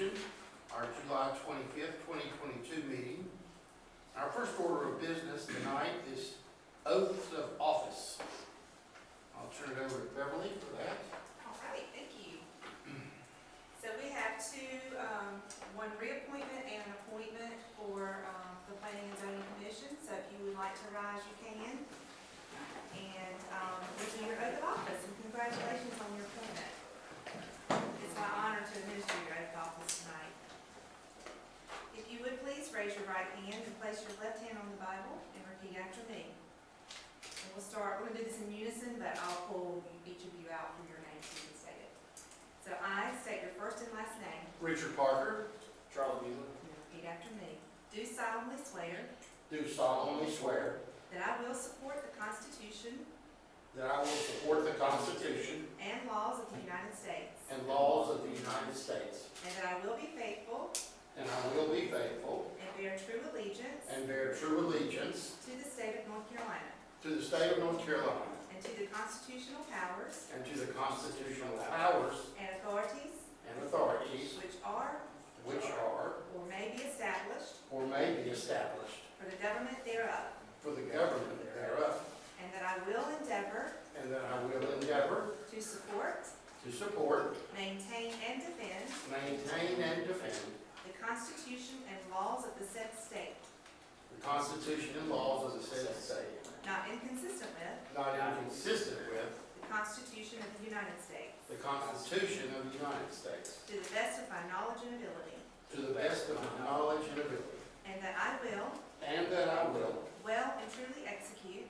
Commission, our July 25th, 2022 meeting. Our first order of business tonight is oaths of office. I'll turn it over to Beverly for that. All right, thank you. So we have one reappointment and an appointment for the Planning and Zoning Commission. So if you would like to rise, you can. And give me your oath of office, and congratulations on your appointment. It's my honor to administer your oath of office tonight. If you would please raise your right hand and place your left hand on the Bible and repeat after me. And we'll start, we're going to do this in unison, but I'll pull each of you out for your name so you can say it. So I state your first and last name. Richard Parker, Charles Beasley. Repeat after me. Do solemnly swear do solemnly swear that I will support the Constitution that I will support the Constitution and laws of the United States, and laws of the United States, and that I will be faithful and I will be faithful and bear true allegiance and bear true allegiance to the state of North Carolina to the state of North Carolina and to the constitutional powers and to the constitutional powers and authorities and authorities which are or may be established for the government thereof, for the government thereof, and that I will endeavor and that I will endeavor to support, to support, maintain, and defend maintain, and defend the Constitution and laws of the said state, the Constitution and laws of the said state, not inconsistent with not inconsistent with the Constitution of the United States, the Constitution of the United States, to the best of my knowledge and ability, to the best of my knowledge and ability, and that I will well and truly execute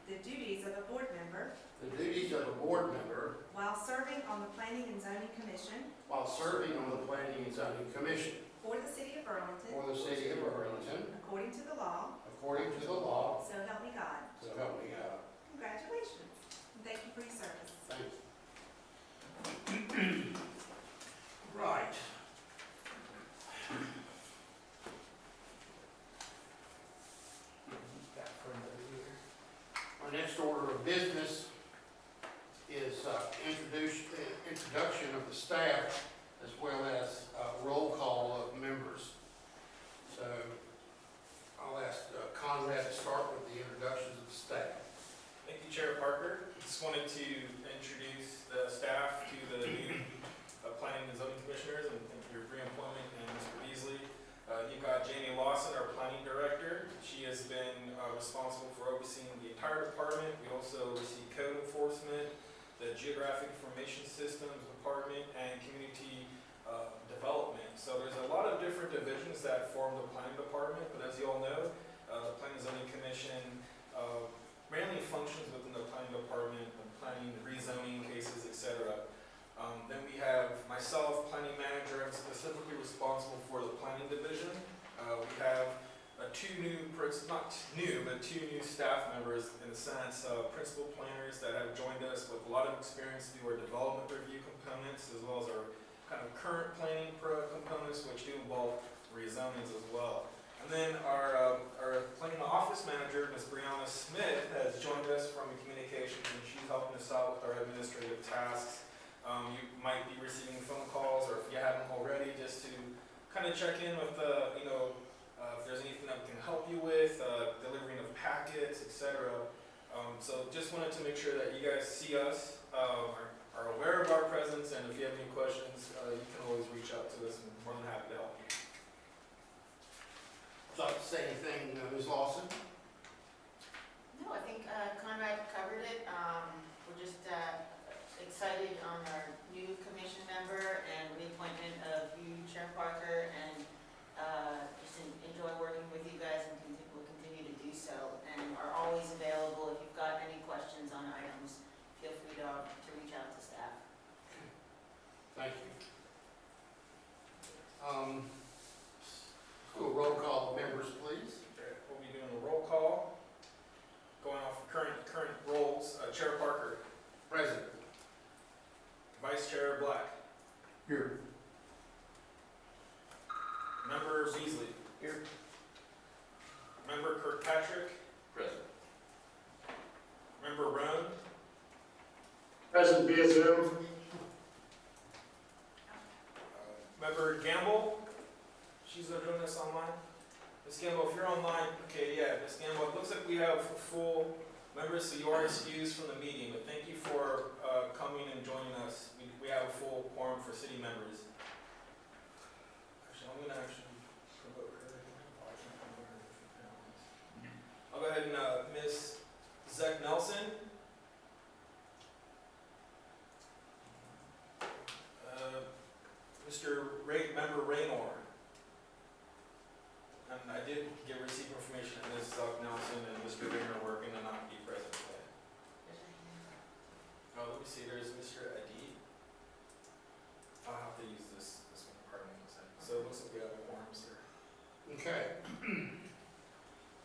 the duties of a board member the duties of a board member while serving on the Planning and Zoning Commission while serving on the Planning and Zoning Commission for the city of Burlington, for the city of Burlington, according to the law, according to the law, so help me God. so help me God. Congratulations, and thank you for your service. Thank you. Right. Our next order of business is introduction of the staff as well as roll call of members. So I'll ask Conrad to start with the introductions of the staff. Thank you, Chair Parker. Just wanted to introduce the staff to the new Planning and Zoning Commissioners and thank you for your reappointment and Mr. Beasley. You've got Jamie Lawson, our Planning Director. She has been responsible for overseeing the entire department. We also oversee code enforcement, the Geographic Information Systems Department, and community development. So there's a lot of different divisions that form the Planning Department, but as you all know, the Planning and Zoning Commission mainly functions within the Planning Department, planning, rezoning cases, etc. Then we have myself, Planning Manager. I'm specifically responsible for the Planning Division. We have two new staff members in a sense, principal planners that have joined us with a lot of experience to do our development review components as well as our kind of current planning components, which do involve rezonings as well. And then our planning office manager, Ms. Brianna Smith, has joined us from communications, and she's helping us out with our administrative tasks. You might be receiving phone calls, or if you haven't already, just to kind of check in with if there's anything that we can help you with, delivering of packets, etc. So just wanted to make sure that you guys see us, are aware of our presence, and if you have any questions, you can always reach out to us, and we're more than happy to help you. Would you like to say anything, Ms. Lawson? No, I think Conrad covered it. We're just excited on our new commission member and reappointment of you, Chair Parker, and just enjoy working with you guys and will continue to do so. And are always available if you've got any questions on items. Feel free to reach out to staff. Thank you. Do a roll call of members, please. Okay, we'll be doing a roll call, going off of current roles. Chair Parker, Present. Vice Chair Black, Here. Member Beasley, Here. Member Kirkpatrick, Present. Member Roan, Present via Zoom. she's doing this online? Ms. Gamble, if you're online, okay, yeah, Ms. Gamble, it looks like we have full members, so you are excused from the meeting, but thank you for coming and joining us. We have a full quorum for city members. Actually, I'm gonna promote her. Oh, I can't promote her if you can't. I'll go ahead and Ms. Zach Nelson. Member Raynor. And I did receive information that Ms. Zach Nelson and Mr. Raynor were going to not be present today. Oh, let me see, there's Mr. Adi. I'll have to use this one, pardon me, so it looks like we have a quorum, sir. Okay.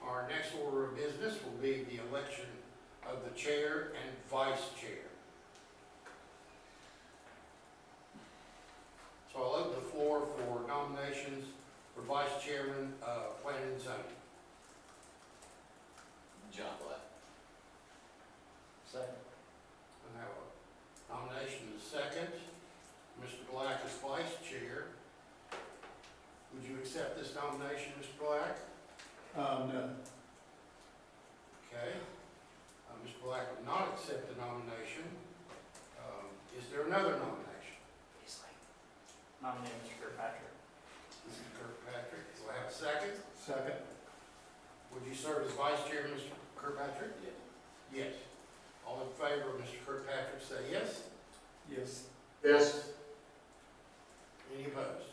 Our next order of business will be the election of the chair and vice chair. So I'll open the floor for nominations for vice chairman of planning and zoning. John Black. Second. I have a nomination and a second. Mr. Black is vice chair. Would you accept this nomination, Mr. Black? No. Okay. Mr. Black would not accept the nomination. Is there another nomination? Nominate Mr. Kirkpatrick. Mr. Kirkpatrick, do I have a second? Second. Would you serve as vice chair, Mr. Kirkpatrick? Yeah. Yes. All in favor of Mr. Kirkpatrick, say yes. Yes. Yes. Any opposed?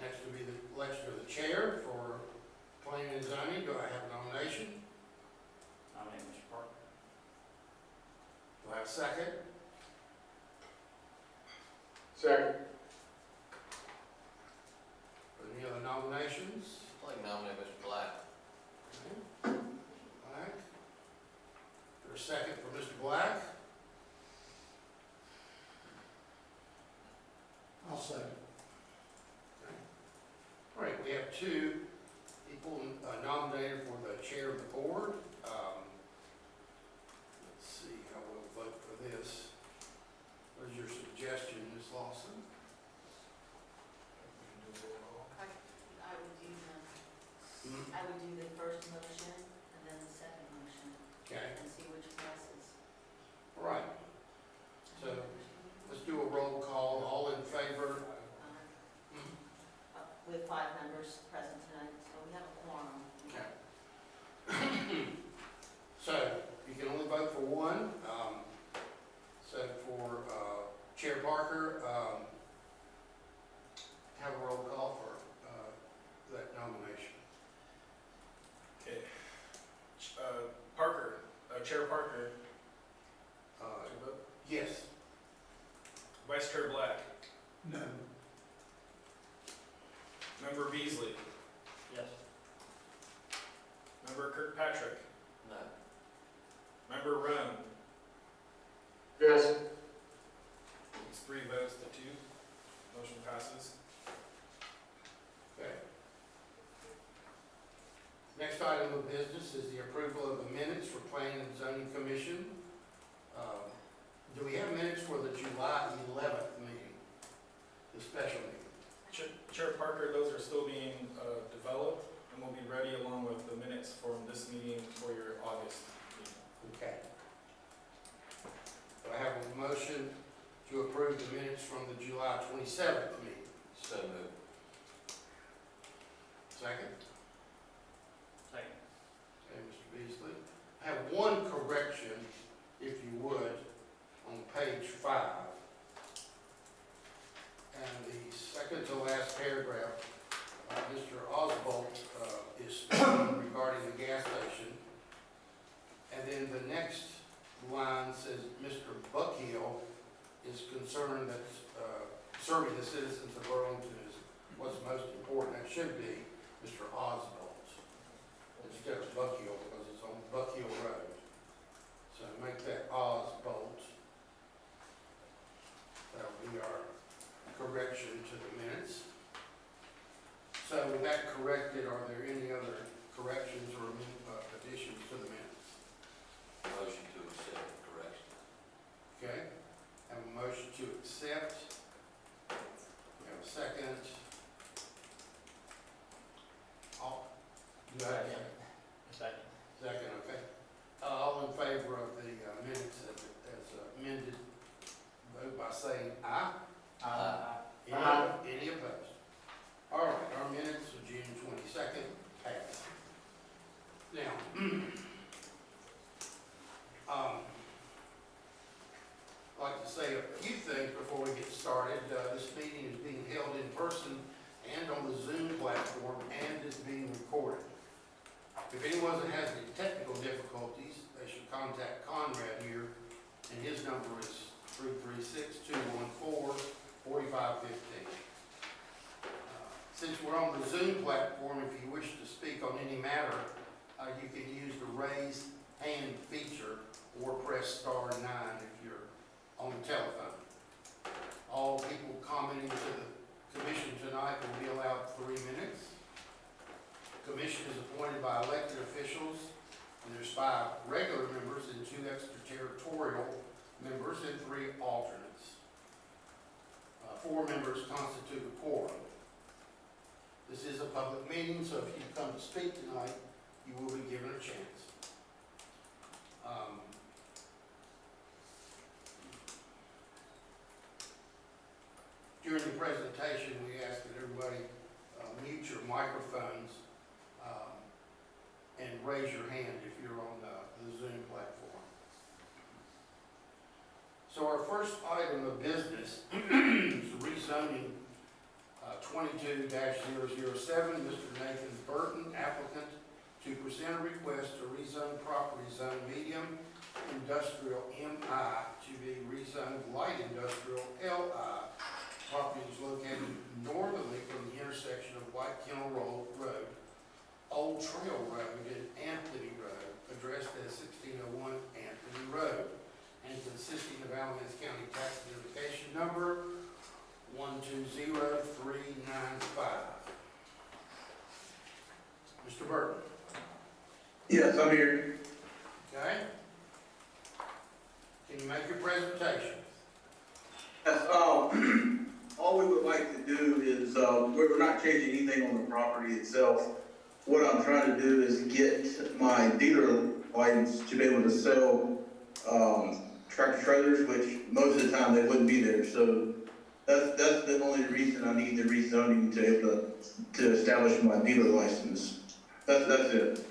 Next will be the election of the chair for planning and zoning. Do I have a nomination? Nominate Mr. Parker. Do I have a second? Second. Any other nominations? I'd like to nominate Mr. Black. Okay. Black. Is there a second for Mr. Black? I'll second. All right, we have two people nominated for the chair of the board. Let's see how we'll vote for this. What is your suggestion, Ms. Lawson? I would do the first motion and then the second motion Okay, and see which passes. all right. So let's do a roll call. All in favor? With 5 members present tonight, so we have a quorum. Okay. So you can only vote for one. So for Chair Parker, have a roll call for that nomination. Okay. Parker, Chair Parker, Yes. Vice Chair Black, No. Member Beasley, Yes. Member Kirkpatrick, No. Member Roan. Yes. It's 3 votes to 2. Motion passes. Okay. Next item of business is the approval of the minutes for Planning and Zoning Commission. Do we have minutes for the July 11th meeting, the special meeting? Chair Parker, those are still being developed and will be ready along with the minutes from this meeting for your August meeting. Okay. Do I have a motion to approve the minutes from the July 27th meeting? So moved. Second? Second. Okay, Mr. Beasley. I have one correction, if you would, on page 5. And the second to last paragraph, Mr. Oswald is speaking regarding the gas station. And then the next line says, Mr. Buckhill is concerned that serving the citizens of Burlington is what's most important. That should be Mr. Oswald instead of Buckhill, because it's on Buckhill Road. So make that Oswald. That'll be our correction to the minutes. So with that corrected, are there any other corrections or additions to the minutes? Motion to accept the correction. Okay, have a motion to accept. We have a second. Do I have a second? Second. Second, okay. All in favor of the minutes as amended, vote by saying aye. Any opposed? All right, our minutes of June 22nd pass. Now, I'd like to say a few things before we get started. This meeting is being held in person and on the Zoom platform and is being recorded. If anyone has any technical difficulties, they should contact Conrad here, and his number is 336-214-4515. Since we're on the Zoom platform, if you wish to speak on any matter, you can use the raise hand feature or press *9 if you're on the telephone. All people commenting to the commission tonight will be allowed 3 minutes. The commission is appointed by elected officials, and there's 5 regular members and 2 extraterritorial members and 3 alternates. 4 members constitute a quorum. This is a public meeting, so if you come to speak tonight, you will be given a chance. During the presentation, we ask that everybody mute your microphones and raise your hand if you're on the Zoom platform. So our first item of business is rezoning 22-007, Mr. Nathan Burton, applicant, to present a request to rezone property zone medium industrial MI to be rezoned light industrial LI. Property is located northerly from the intersection of White Kennel Road, Old Trail Road, and Anthony Road, addressed as 1601 Anthony Road, and consisting of Alamance County Tax Identification Number 120395. Mr. Burton. Yes, I'm here. Okay? Can you make your presentation? Yes, all we would like to do is, we're not changing anything on the property itself. What I'm trying to do is get my dealer license to be able to sell, tractor trailers, which most of the time they wouldn't be there. So that's the only reason I need the rezoning to be able to establish my dealer license. That's it.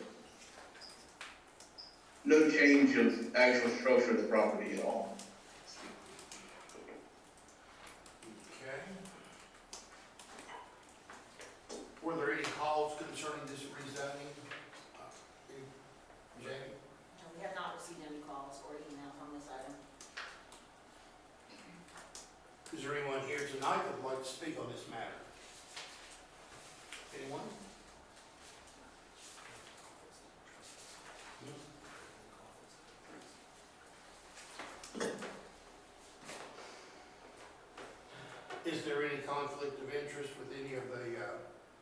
No change of actual structure of the property at all. Okay. Were there any calls concerning this rezoning? Jamie? No, we have not received any calls or emails on this item. Is there anyone here tonight that would like to speak on this matter? Anyone? Is there any conflict of interest with any of the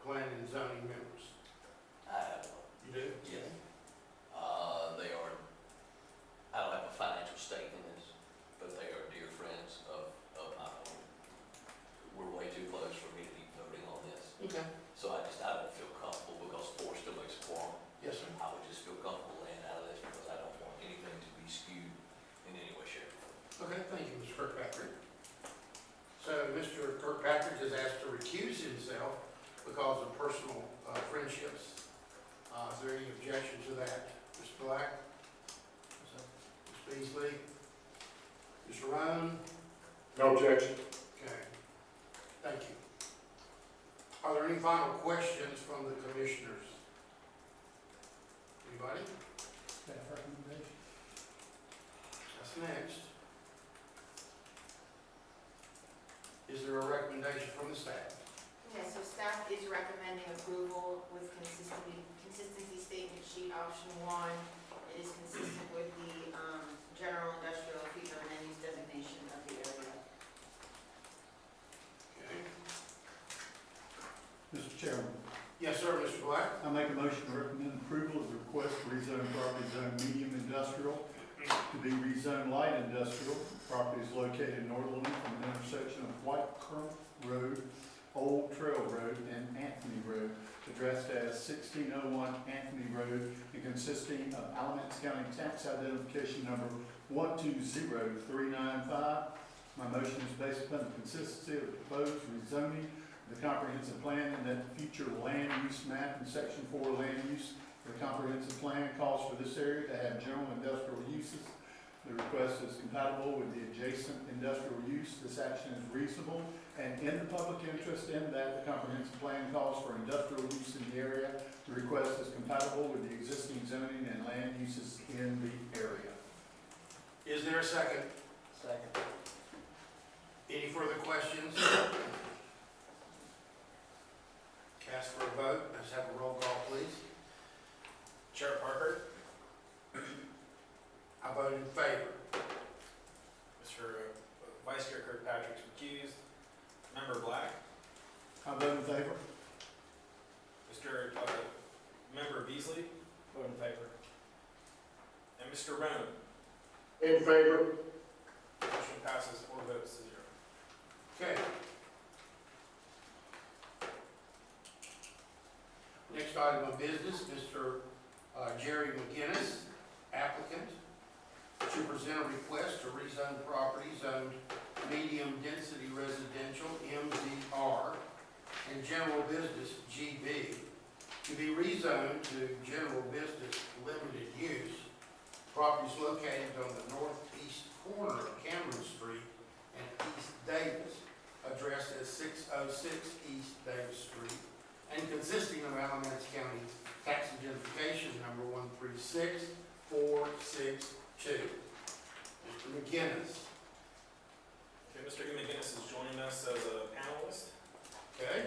planning and zoning members? I have, You do? yes. They are, I don't have a financial stake in this, but they are dear friends of my home. We're way too close for me to be voting on this. Okay. So I don't feel comfortable because 4 still makes a quorum. Yes, sir. I would just feel comfortable laying out of this because I don't want anything to be skewed in any way, shape, or form. Okay, thank you, Mr. Kirkpatrick. So Mr. Kirkpatrick is asked to recuse himself because of personal friendships. Is there any objection to that? Mr. Black? Ms. Beasley? Mr. Roan? No objection. Okay, thank you. Are there any final questions from the commissioners? Anybody? Staff recommendation. That's next. Is there a recommendation from the staff? Okay, so staff is recommending approval with consistency statement sheet option 1. It is consistent with the general industrial feature and end use designation of the area. Okay. Mr. Chairman, Yes, sir, Mr. Black? I make a motion to recommend approval of the request to rezone property zone medium industrial to be rezoned light industrial. Property is located northerly from the intersection of White Kernel Road, Old Trail Road, and Anthony Road, addressed as 1601 Anthony Road and consisting of Alamance County Tax Identification Number 120395. My motion is based upon the consistency of the proposed rezoning of the comprehensive plan and that the future land use map in section 4 land use of the comprehensive plan calls for this area to have general industrial uses. The request is compatible with the adjacent industrial use. This action is reasonable and in the public interest in that the comprehensive plan calls for industrial use in the area. The request is compatible with the existing zoning and land uses in the area. Is there a second? Second. Any further questions? Cast for a vote. Let's have a roll call, please. Chair Parker, I vote in favor. Mr. Vice Chair Kirkpatrick's recused. Member Black, I vote in favor. Mr. Member Beasley, vote in favor. And Mr. Roan, In favor. motion passes 4 votes to 0. Okay. Next item of business, Mr. Jerry McGinnis, applicant, to present a request to rezone property zoned medium-density residential, MDR, and general business, GB, to be rezoned to general business limited use. Property is located on the northeast corner of Cameron Street and East Davis, addressed as 606 East Davis Street, and consisting of Alamance County Tax Identification Number 136462. Mr. McGinnis. Okay, Mr. McGinnis is joining us as a panelist. Okay.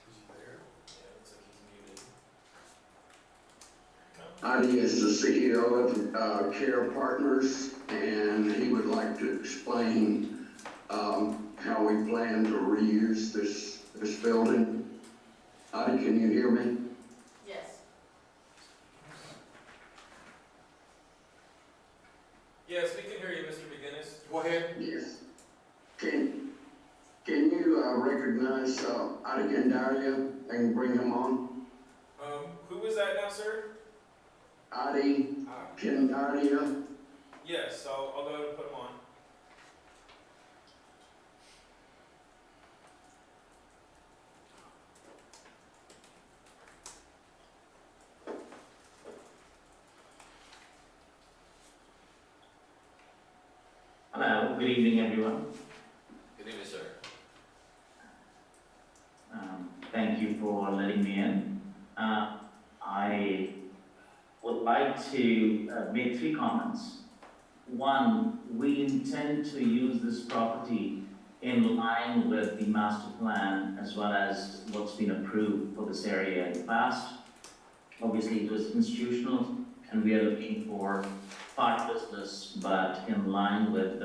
Is he there? Yeah, looks like he's muted. Adi is the CEO of Care Partners, and he would like to explain how we plan to reuse this building. Adi, can you hear me? Yes. Yes, we can hear you, Mr. McGinnis. Go ahead. Yes. Can you recognize Adi Gandaria and bring him on? Who was that now, sir? Adi Gandaria. Yes, I'll go ahead and put him on. Hello, good evening, everyone. Good evening, sir. Thank you for letting me in. I would like to make 3 comments. One, we intend to use this property in line with the master plan as well as what's been approved for this area in the past. Obviously, it was institutional, and we are looking for part business, but in line with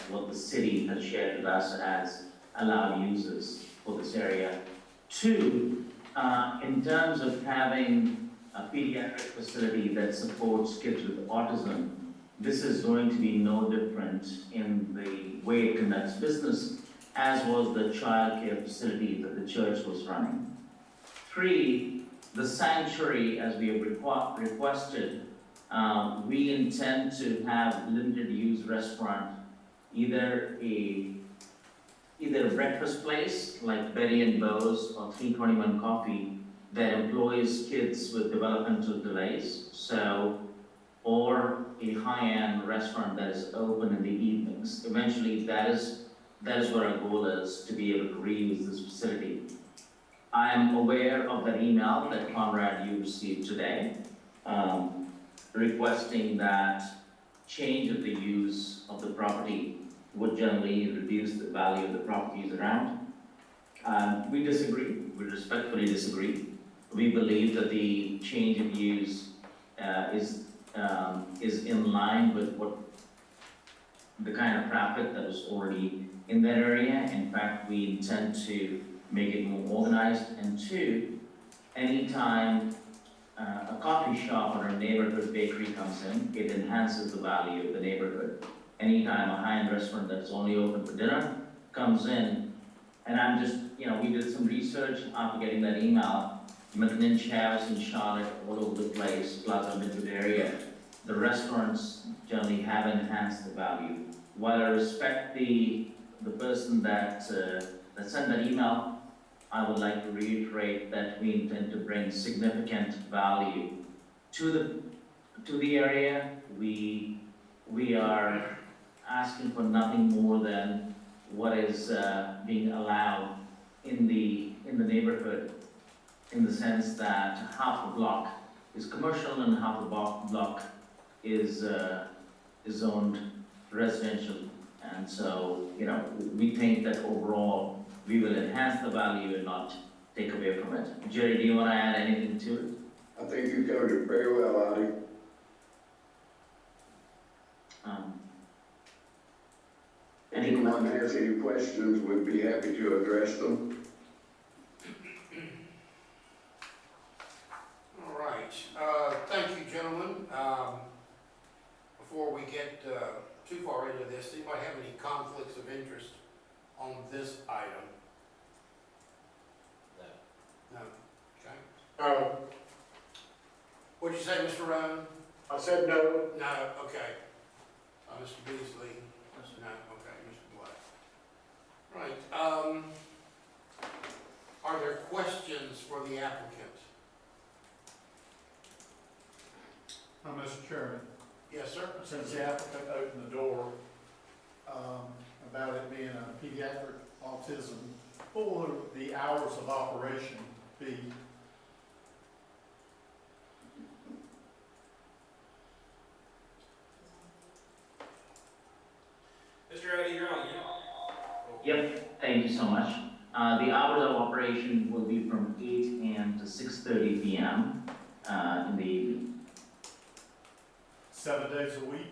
what the city has shared with us as allowed uses for this area. 2, in terms of having a pediatric facility that supports kids with autism, this is going to be no different in the way it conducts business, as was the child care facility that the church was running. 3, the sanctuary, as we have requested, we intend to have limited use restaurant, either a breakfast place like Betty and Bo's or 321 Coffee that employs kids with developmental delays, or a high-end restaurant that is open in the evenings. Eventually, that is what our goal is, to be able to reuse this facility. I am aware of that email that Conrad, you received today, requesting that change of the use of the property would generally reduce the value of the properties around. We disagree, we respectfully disagree. We believe that the change of use is in line with what the kind of traffic that is already in that area. In fact, we intend to make it more organized. And two, anytime a coffee shop or a neighborhood bakery comes in, it enhances the value of the neighborhood. Anytime a high-end restaurant that's only open for dinner comes in, and I'm just, we did some research after getting that email. McNinch House in Charlotte, all over the place, Plaza Midwood area, the restaurants generally have enhanced the value. While I respect the person that sent that email, I would like to reiterate that we intend to bring significant value to the area. We are asking for nothing more than what is being allowed in the neighborhood, in the sense that half the block is commercial and half the block is zoned residential. And so, we think that overall we will enhance the value and not take away from it. Jerry, do you want to add anything to it? I think you covered it very well, Adi. If anyone has any questions, we'd be happy to address them. All right, thank you, gentlemen. Before we get too far into this, anybody have any conflicts of interest on this item? No. Okay. What'd you say, Mr. Rowan? I said no. No, okay. Mr. Beasley? No, okay, Mr. Black. Right, are there questions for the applicant? Mr. Chairman, Yes, sir? since the applicant opened the door, about it being a pediatric autism, what will the hours of operation be? Mr. Addy, you're on, Yep, thank you so much. The hours of operation will be from 8 a.m. to 6:30 p.m. In the evening. 7 days a week?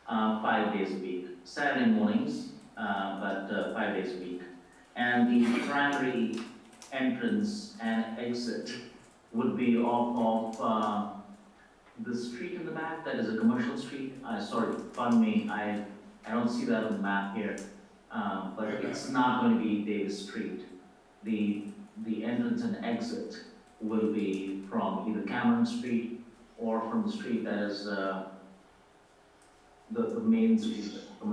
5 days a week. Saturday mornings, but 5 days a week. And the primary entrance and exit would be off of the street in the back. That is a commercial street. Sorry, pardon me, I don't see that on the map here. But it's not going to be Davis Street. The entrance and exit will be from either Cameron Street or from the street that is the main street.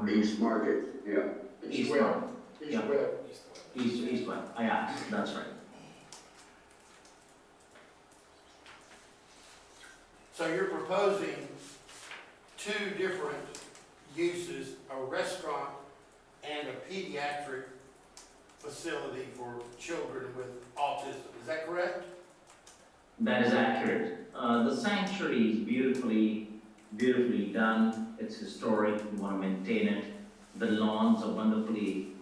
East Market, yeah. East West. Market. East Yeah. West. East West. Yeah, that's right. So you're proposing two different uses, a restaurant and a pediatric facility for children with autism, is that correct? That is accurate. The sanctuary is beautifully done. It's historic. We want to maintain it. The lawns are wonderfully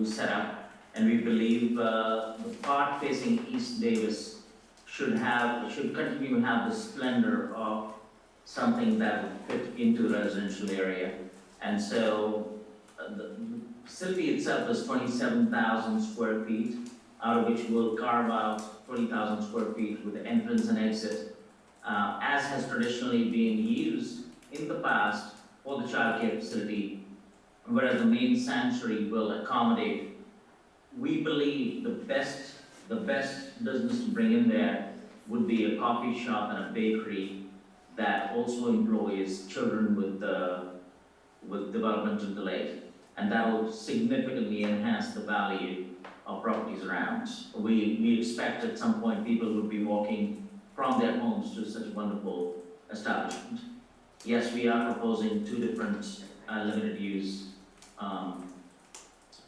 set up, and we believe the part facing East Davis should continue to have the splendor of something that would fit into the residential area. And so the facility itself is 27,000 square feet, out of which we'll carve out 20,000 square feet with the entrance and exit, as has traditionally been used in the past for the childcare facility, whereas the main sanctuary will accommodate. We believe the best business to bring in there would be a coffee shop and a bakery that also employs children with developmental delays, and that will significantly enhance the value of properties around. We expect at some point people would be walking from their homes to such a wonderful establishment. Yes, we are proposing two different limited use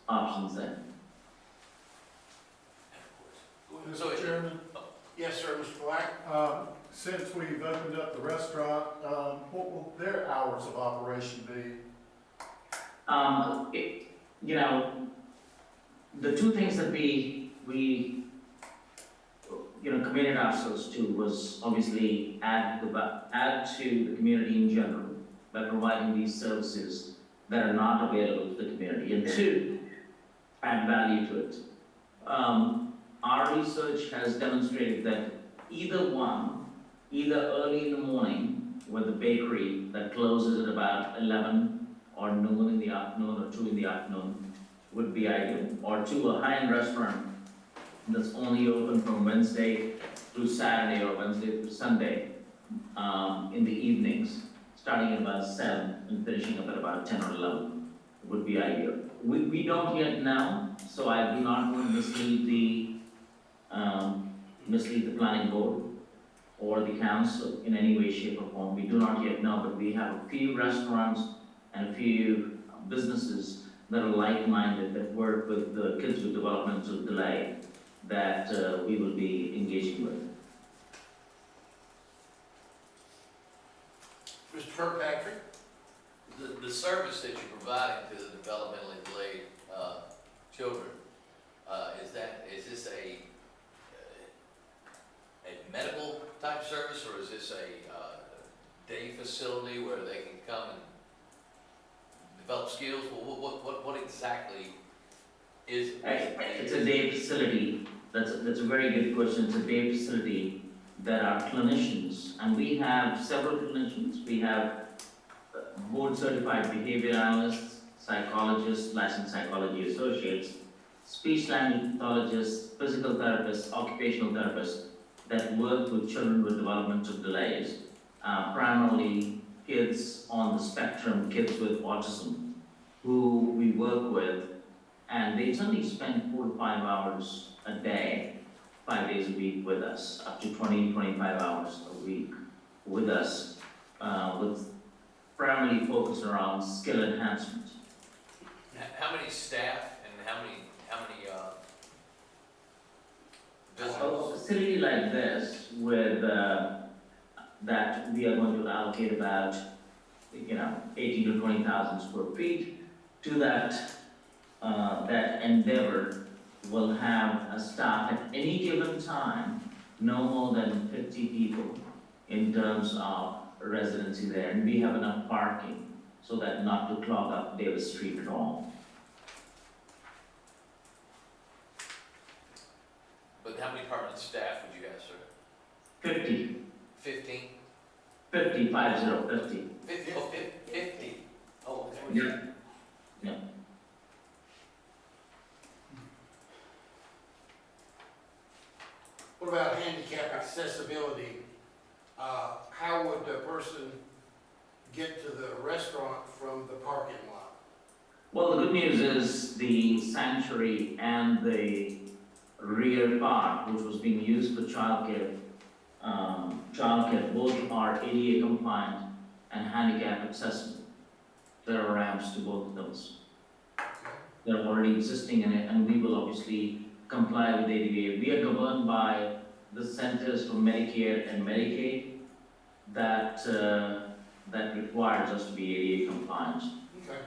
options there. Mr. Chairman, Yes, sir, Mr. Black? since we've opened up the restaurant, what will their hours of operation be? The two things that we committed ourselves to was obviously add to the community in general, by providing these services that are not available to the community. And two, add value to it. Our research has demonstrated that either early in the morning with the bakery that closes at about 11 or noon in the afternoon or 2 in the afternoon would be ideal. Or two, a high-end restaurant that's only open from Wednesday through Saturday or Wednesday through Sunday in the evenings, starting at about 7 and finishing up at about 10 or 11 would be ideal. We don't yet know, so I do not want to mislead the planning board or the council in any way, shape, or form. We do not yet know, but we have a few restaurants and a few businesses that are like-minded, that work with the kids with developmental delay, that we will be engaging with. Mr. Kirkpatrick? The service that you're providing to the developmentally delayed, children, is this a medical type service, or is this a day facility where they can come and develop skills? What exactly is it? It's a day facility. That's a very good question. It's a day facility that our clinicians, and we have several clinicians. We have board certified behavior analysts, psychologists, licensed psychology associates, speech language pathologists, physical therapists, occupational therapists that work with children with developmental delays, primarily kids on the spectrum, kids with autism, who we work with, and they generally spend 4 to 5 hours a day, 5 days a week with us, up to 20, 25 hours a week with us, with primarily focused around skill enhancement. How many staff and how many A visitors? facility like this with, that we are going to allocate about, 18 to 20,000 square feet to that, that endeavor will have a staff at any given time, no more than 50 people in terms of residency there, and we have enough parking so that not to clog up Davis Street at all. But how many permanent staff would you have, sir? 50, 15? 50, 50. 50? Oh, 50. Oh, okay. Yeah. What about handicap accessibility? How would a person get to the restaurant from the parking lot? Well, the good news is the sanctuary and the rear part, which was being used for childcare, both are ADA compliant and handicap accessible. There are ramps to both of those. They're already existing in it, and we will obviously comply with ADA. We are governed by the Centers for Medicare and Medicaid that requires us to be ADA compliant. Okay.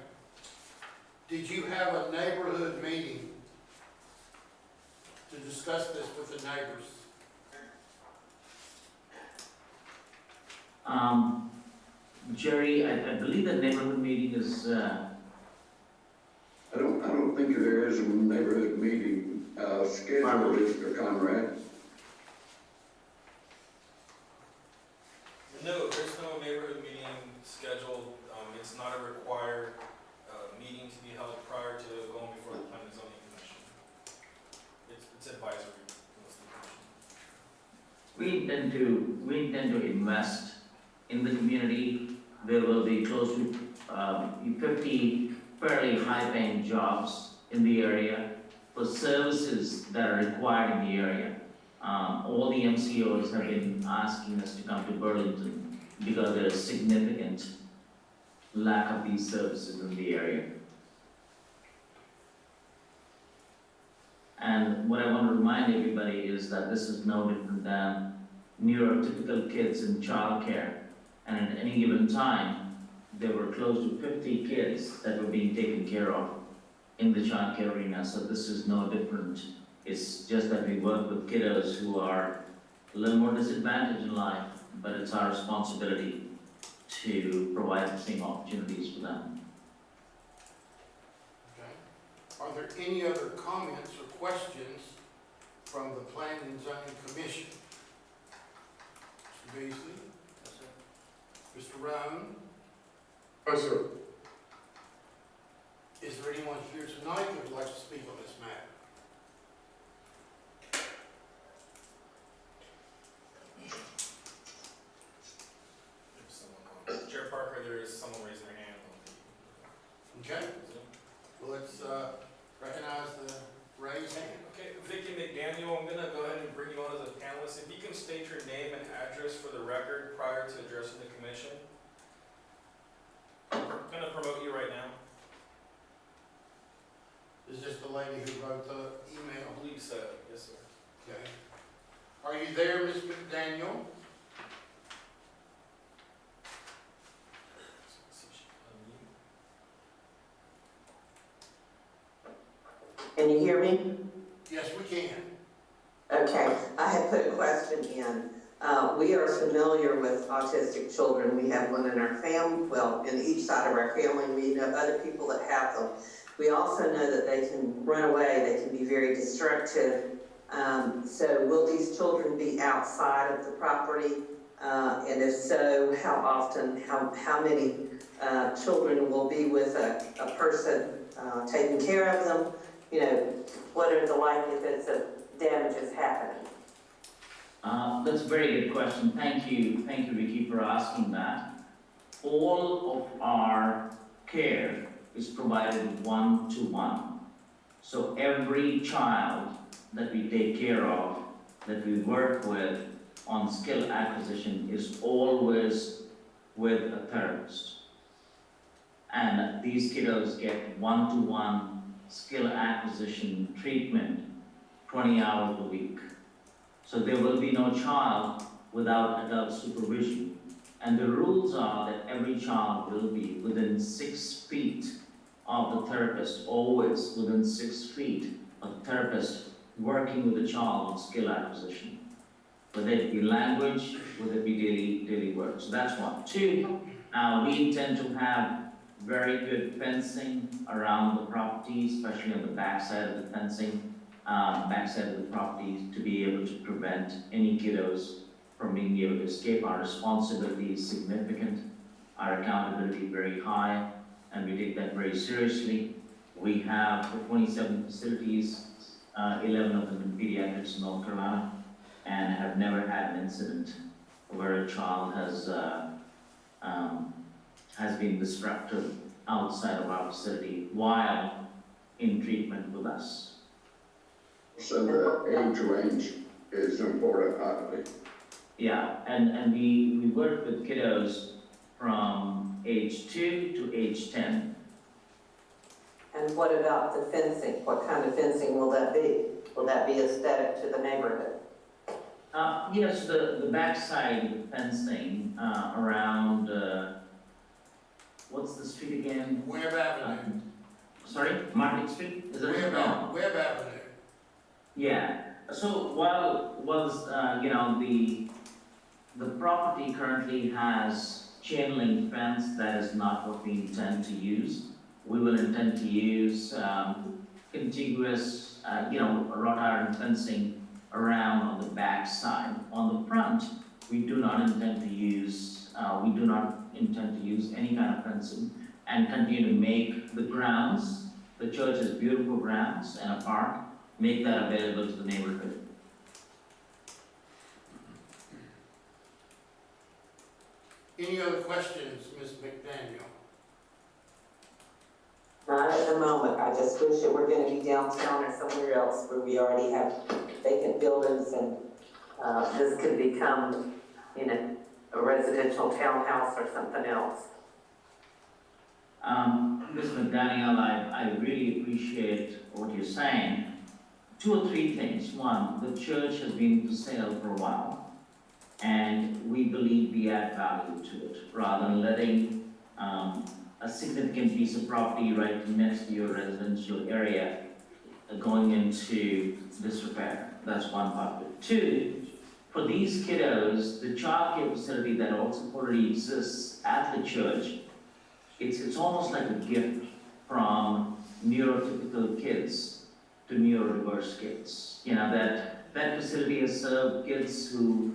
Did you have a neighborhood meeting to discuss this with the neighbors? Jerry, I believe the neighborhood meeting is, I don't think there is a neighborhood meeting, scheduled, Mr. Conrad. No, there's no neighborhood meeting scheduled. It's not a required meeting to be held prior to going before the Planning and Zoning Commission. It's advisory. we intend to invest in the community. There will be close to 50 fairly high-paying jobs in the area for services that are required in the area. All the MCOs have been asking us to come to Burlington because there is significant lack of these services in the area. And what I want to remind everybody is that this is no different than neurotypical kids in childcare. And at any given time, there were close to 50 kids that were being taken care of in the childcare arena. So this is no different. It's just that we work with kiddos who are a little more disadvantaged in life, but it's our responsibility to provide the same opportunities for them. Okay. Are there any other comments or questions from the Planning and Zoning Commission? Mr. Beasley? Mr. Roan? Yes, sir. Is there anyone here tonight that would like to speak on this matter? There's someone on. Chair Parker, there is someone raising their hand on Okay, the Zoom. well, let's recognize the raised hand. Okay, Vicki McDaniel, I'm gonna go ahead and bring you on as a panelist. If you can state your name and address for the record prior to addressing the commission. I'm gonna promote you right now. Is this the lady who wrote the I email? believe so, yes, sir. Okay. Are you there, Ms. McDaniel? See if she can unmute. Can you hear me? Yes, we can. Okay, I had put a question in. We are familiar with autistic children. We have one in our family, well, in each side of our family. We know other people that have them. We also know that they can run away, they can be very destructive. So will these children be outside of the property? And if so, how often, how many children will be with a person taking care of them? You know, what are the likelihoods of damages happening? That's a very good question. Thank you, Vicky, for asking that. All of our care is provided one-to-one. So every child that we take care of, that we work with on skill acquisition is always with a therapist. And these kiddos get one-to-one skill acquisition treatment 20 hours a week. So there will be no child without adult supervision. And the rules are that every child will be within 6 feet of the therapist, always within 6 feet of the therapist working with the child on skill acquisition. Whether it be language, whether it be daily work. So that's one. Two, we intend to have very good fencing around the property, especially on the backside of the fencing. Backside of the property to be able to prevent any kiddos from being able to escape. Our responsibility is significant, our accountability very high, and we take that very seriously. We have 27 facilities, 11 of them in pediatrics in North Carolina, and have never had an incident where a child has been destructive outside of our facility while in treatment with us. So the age range is important, I believe. Yeah, and we work with kiddos from age 2 to age 10. And what about the fencing? What kind of fencing will that be? Will that be aesthetic to the neighborhood? Yes, the backside fencing around, what's the street again? Webb Avenue. Sorry, Market Street? Is it? Webb Avenue. Yeah, so while you know, the property currently has chain link fence, that is not what we intend to use. We will intend to use contiguous, you know, wrought iron fencing around on the back side. On the front, we do not intend to use any kind of fencing and continue to make the grounds, the church's beautiful grounds and a park, make that available to the neighborhood. Any other questions, Ms. McDaniel? Not at the moment. I just wish it were gonna be downtown or somewhere else where we already have vacant buildings and this could become, you know, a residential townhouse or something else. Ms. McDaniel, I really appreciate what you're saying. 2 or 3 things. One, the church has been for sale for a while, and we believe we add value to it, rather than letting a significant piece of property right next to your residential area going into disrepair. That's one part of it. 2, for these kiddos, the childcare facility that also already exists at the church, it's almost like a gift from neurotypical kids to neurodiverse kids. You know, that facility has served kids who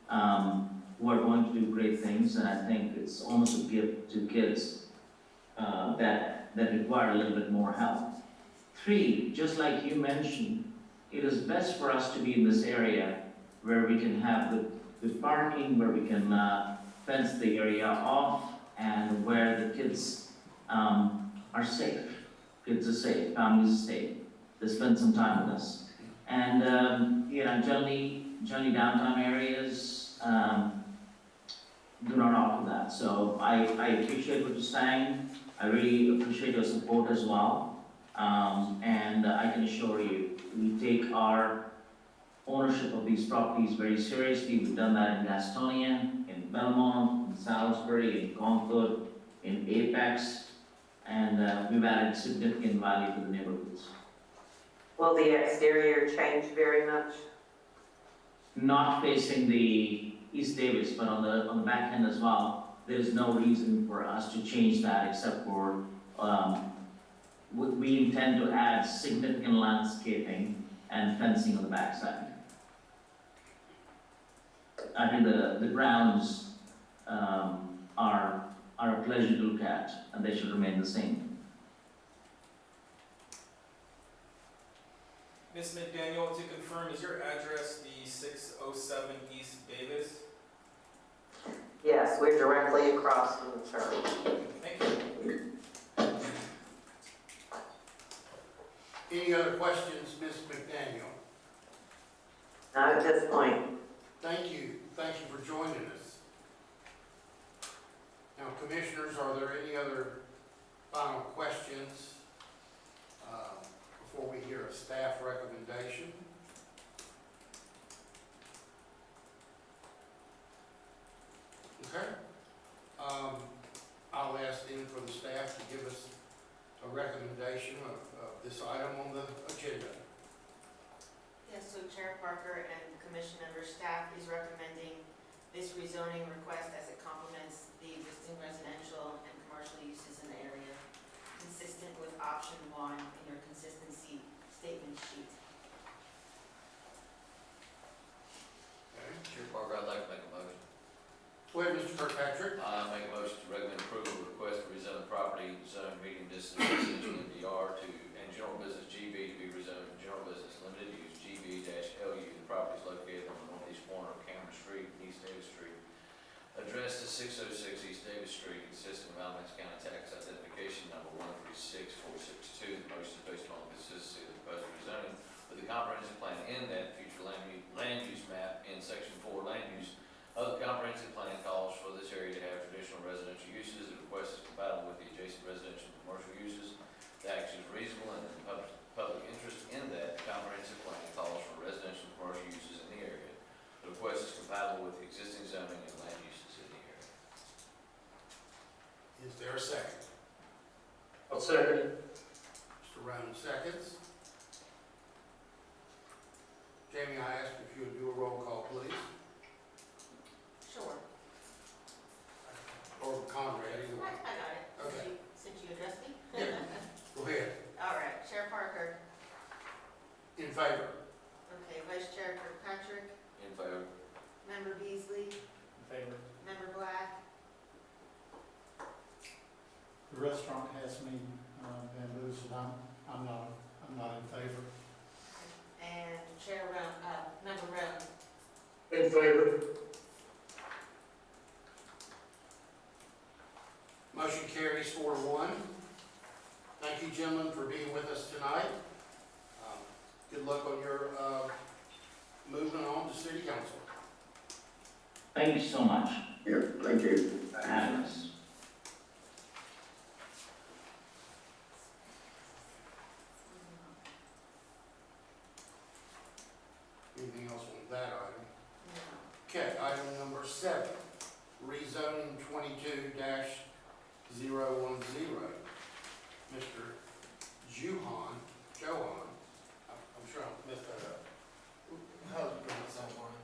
are going to do great things, and I think it's almost a gift to kids that require a little bit more help. 3, just like you mentioned, it is best for us to be in this area where we can have the parking, where we can fence the area off, and where the kids are safe. Kids are safe, families are safe. They spend some time with us. And, you know, generally downtown areas do not offer that. So I appreciate what you're saying. I really appreciate your support as well. And I can assure you, we take our ownership of these properties very seriously. We've done that in Gastonia, in Belmont, in Salisbury, in Concord, in Apex, and we've added significant value to the neighborhoods. Will the exterior change very much? Not facing the East Davis, but on the back end as well. There's no reason for us to change that except for we intend to add significant landscaping and fencing on the backside. I think the grounds are a pleasure to look at, and they should remain the same. Ms. McDaniel, to confirm, is your address the 607 East Davis? Yes, we're directly across from the church. Thank you. Any other questions, Ms. McDaniel? Not at this point. Thank you for joining us. Now, commissioners, are there any other final questions before we hear a staff recommendation? Okay. I'll ask then for the staff to give us a recommendation of this item on the agenda. Yes, so Chair Parker and Commission member staff is recommending this rezoning request as it complements the existing residential and commercial uses in the area, consistent with option 1 in your consistency statement sheet. Okay. Chair Parker, I'd like to make a motion. Go ahead, Mr. Kirkpatrick. I make a motion to recommend approval of request to rezone property zone medium distance residential MDR to and general business GB to be rezoned to general business limited use GB-LU. The property is located on the northeast corner of Cameron Street and East Davis Street. Addressed as 606 East Davis Street, consisting of Alamance County Tax Identification Number 136462. The motion is based on the consistency of the proposed rezoning with the comprehensive plan in that future land use map in section 4 land use of the comprehensive plan calls for this area to have traditional residential uses. The request is compatible with the adjacent residential and commercial uses. The action is reasonable and in the public interest in that the comprehensive plan calls for residential and commercial uses in the area. The request is compatible with the existing zoning and land uses in the area. Is there a second? I'll second it. Mr. Rowan seconds. Jamie, I ask if you would do a roll call, please. Sure. Or Conrad, either I one. got it. Okay. Since you addressed me. Yeah. Go ahead. All right, Chair Parker. In favor? Okay, Vice Chair Kirkpatrick, In favor? Member Beasley, In favor. Member Black, The restaurant has me bamboozled. I'm not in favor. and Chair Member Roan. In favor. Motion carries 4-1. Thank you, gentlemen, for being with us tonight. Good luck on your movement on to City Council. Thank you so much Yeah, thank you. for having us. Anything else on that item? No. Okay, item number 7, rezoning 22-010. Mr. Johan, I'm sure I messed that up. How do you pronounce that one?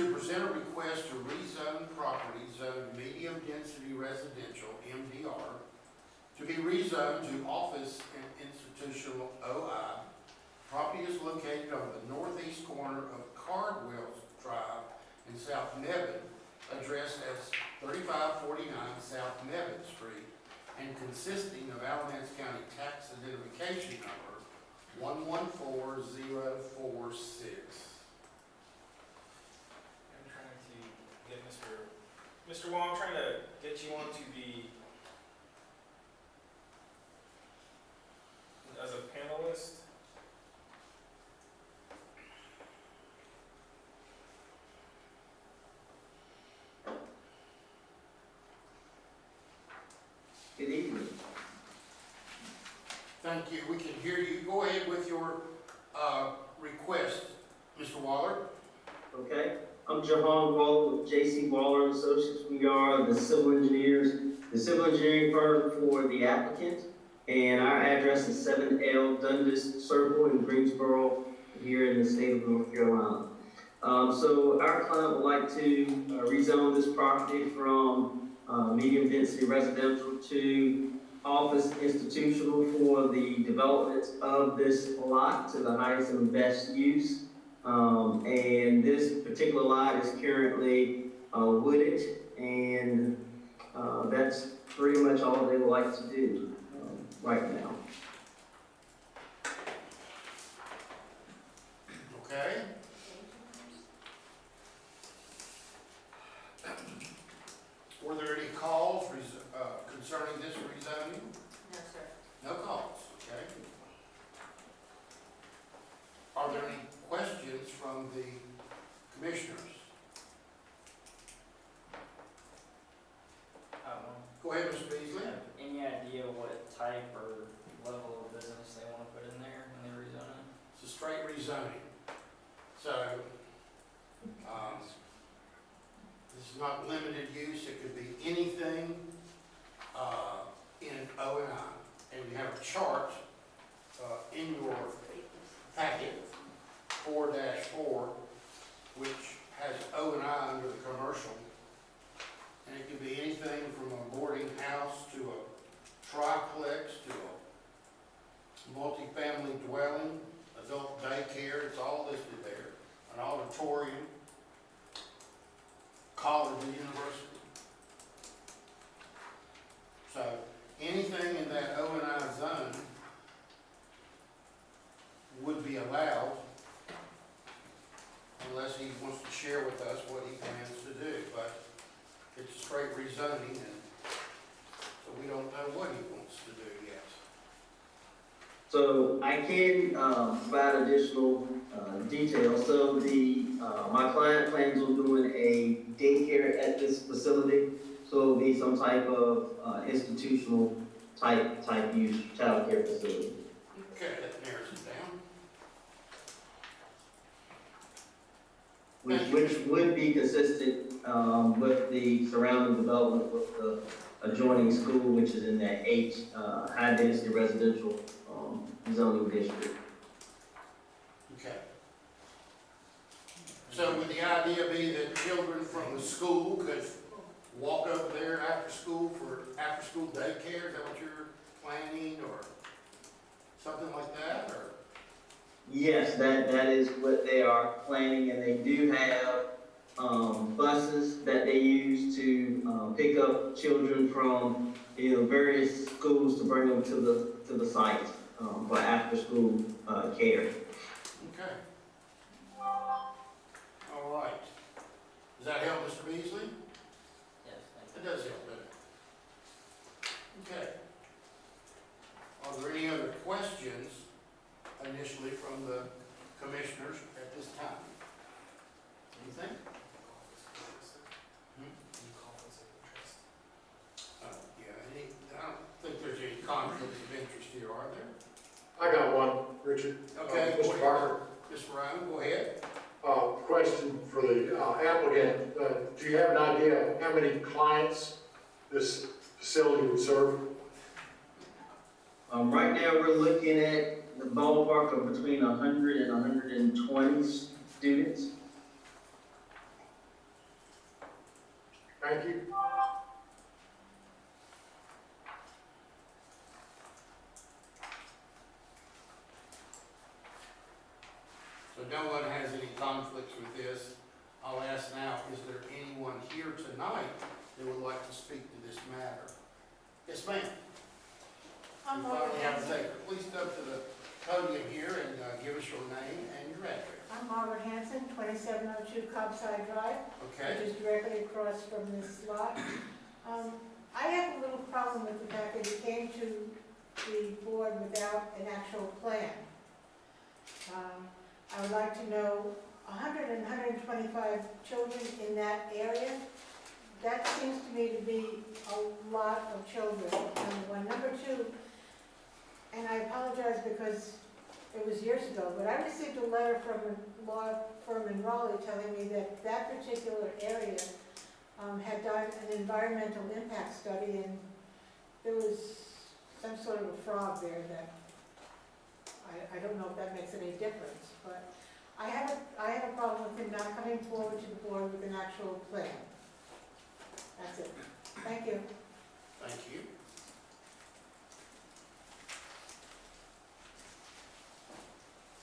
to present a request to rezone property zoned medium-density residential, MDR, to be rezoned to office and institutional OI. Property is located on the northeast corner of Cardwell Drive in South Mebane, addressed as 3549 South Mebane Street, and consisting of Alamance County Tax Identification Number 114046. I'm trying to get Mr. Wong, I'm trying to get you onto the, as a panelist. Good evening. Thank you. We can hear you. Go ahead with your request, Mr. Waller. Okay, I'm Jahan Waller with J.C. Waller and Associates. We are the civil engineers, the civil engineering firm for the applicant. And our address is 7L Dundas Circle in Greensboro, here in the state of North Carolina. So our client would like to rezone this property from medium density residential to office institutional for the development of this lot to the highest and best use. And this particular lot is currently wooded, and that's pretty much all they would like to do right now. Okay. Were there any calls concerning this rezoning? No, sir. No calls, okay. Are there any questions from the commissioners? Go ahead, Mr. Beasley. Any idea what type or level of business they want to put in there when they rezone it? It's a straight rezoning. So, this is not limited use, it could be anything in O&I. And you have a chart in your packet, 4-4, which has O&I under the commercial. And it could be anything from a boarding house to a triplex to a multifamily dwelling, adult daycare, it's all listed there. An auditorium, college and university. So anything in that O&I zone would be allowed unless he wants to share with us what he plans to do. But it's straight rezoning, and so we don't know what he wants to do yet. So I can provide additional details. So my client plans on doing a daycare at this facility. So it'll be some type of institutional type use child care facility. Okay, that narrows it down. Which would be consistent with the surrounding development with the adjoining school, which is in that high density residential zoning district. Okay. So would the idea be that children from the school could walk over there after school for after-school daycare? Is that what you're planning, or something like that, or? Yes, that is what they are planning, and they do have buses that they use to pick up children from various schools to bring them to the site for after-school care. Okay. All right. Does that help, Mr. Beasley? Yes, thank It does help, doesn't it? Okay. Are there any other questions initially from the commissioners at this time? Anything? I don't think there's any conflicts of interest here, are there? I got one, Richard. Okay, Mr. Parker, Ms. Ryan, go ahead. question for the applicant. Do you have an idea of how many clients this facility would serve? Right now, we're looking at the ballpark of between 100 and 120 students. Thank you. So no one has any conflicts with this. I'll ask now, is there anyone here tonight that would like to speak to this matter? Yes, ma'am. I'm We Margaret finally have a Hanson. taker. Please step to the podium here and give us your name and your address. I'm Margaret Hanson, 2702 Cobside Drive, Okay? which is directly across from this lot. I have a little problem with the fact that it came to the board without an actual plan. I would like to know 100 and 125 children in that area. That seems to me to be a lot of children, number one. Number two, and I apologize because it was years ago, but I received a letter from a law firm in Raleigh telling me that that particular area had done an environmental impact study, and there was some sort of a frog there that, I don't know if that makes any difference, but I have a problem with him not coming forward to the board with an actual plan. That's it. Thank you. Thank you.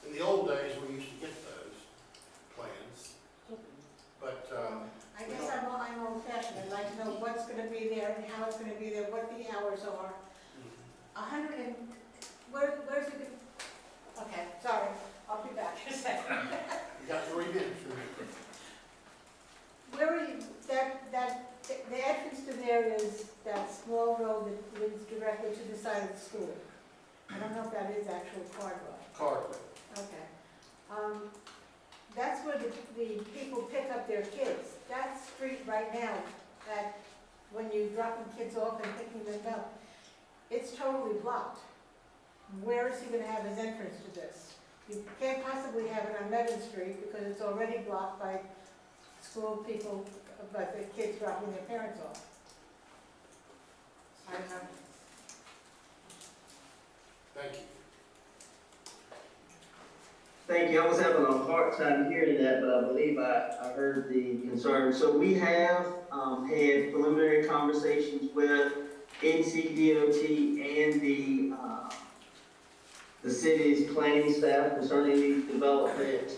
In the old days, we used to get those plans, but, I guess I'm old fashioned. I'd like to know what's gonna be there and how it's gonna be there, what the hours are. 100 and, where's it? Okay, sorry, I'll be back in a second. you got 3 minutes. Where are you, the entrance to there is that small road that leads directly to the side of the school. I don't know if that is actual Cardwell. Cardwell. Okay. That's where the people pick up their kids. That street right now, when you drop the kids off and picking them up, it's totally blocked. Where is he gonna have his entrance to this? You can't possibly have it on Meadow Street because it's already blocked by school people, but the kids dropping their parents off. I don't know. Thank you. Thank you. I was having a hard time hearing that, but I believe I heard the concern. So we have had preliminary conversations with NCDOT and the city's planning staff concerning these developments,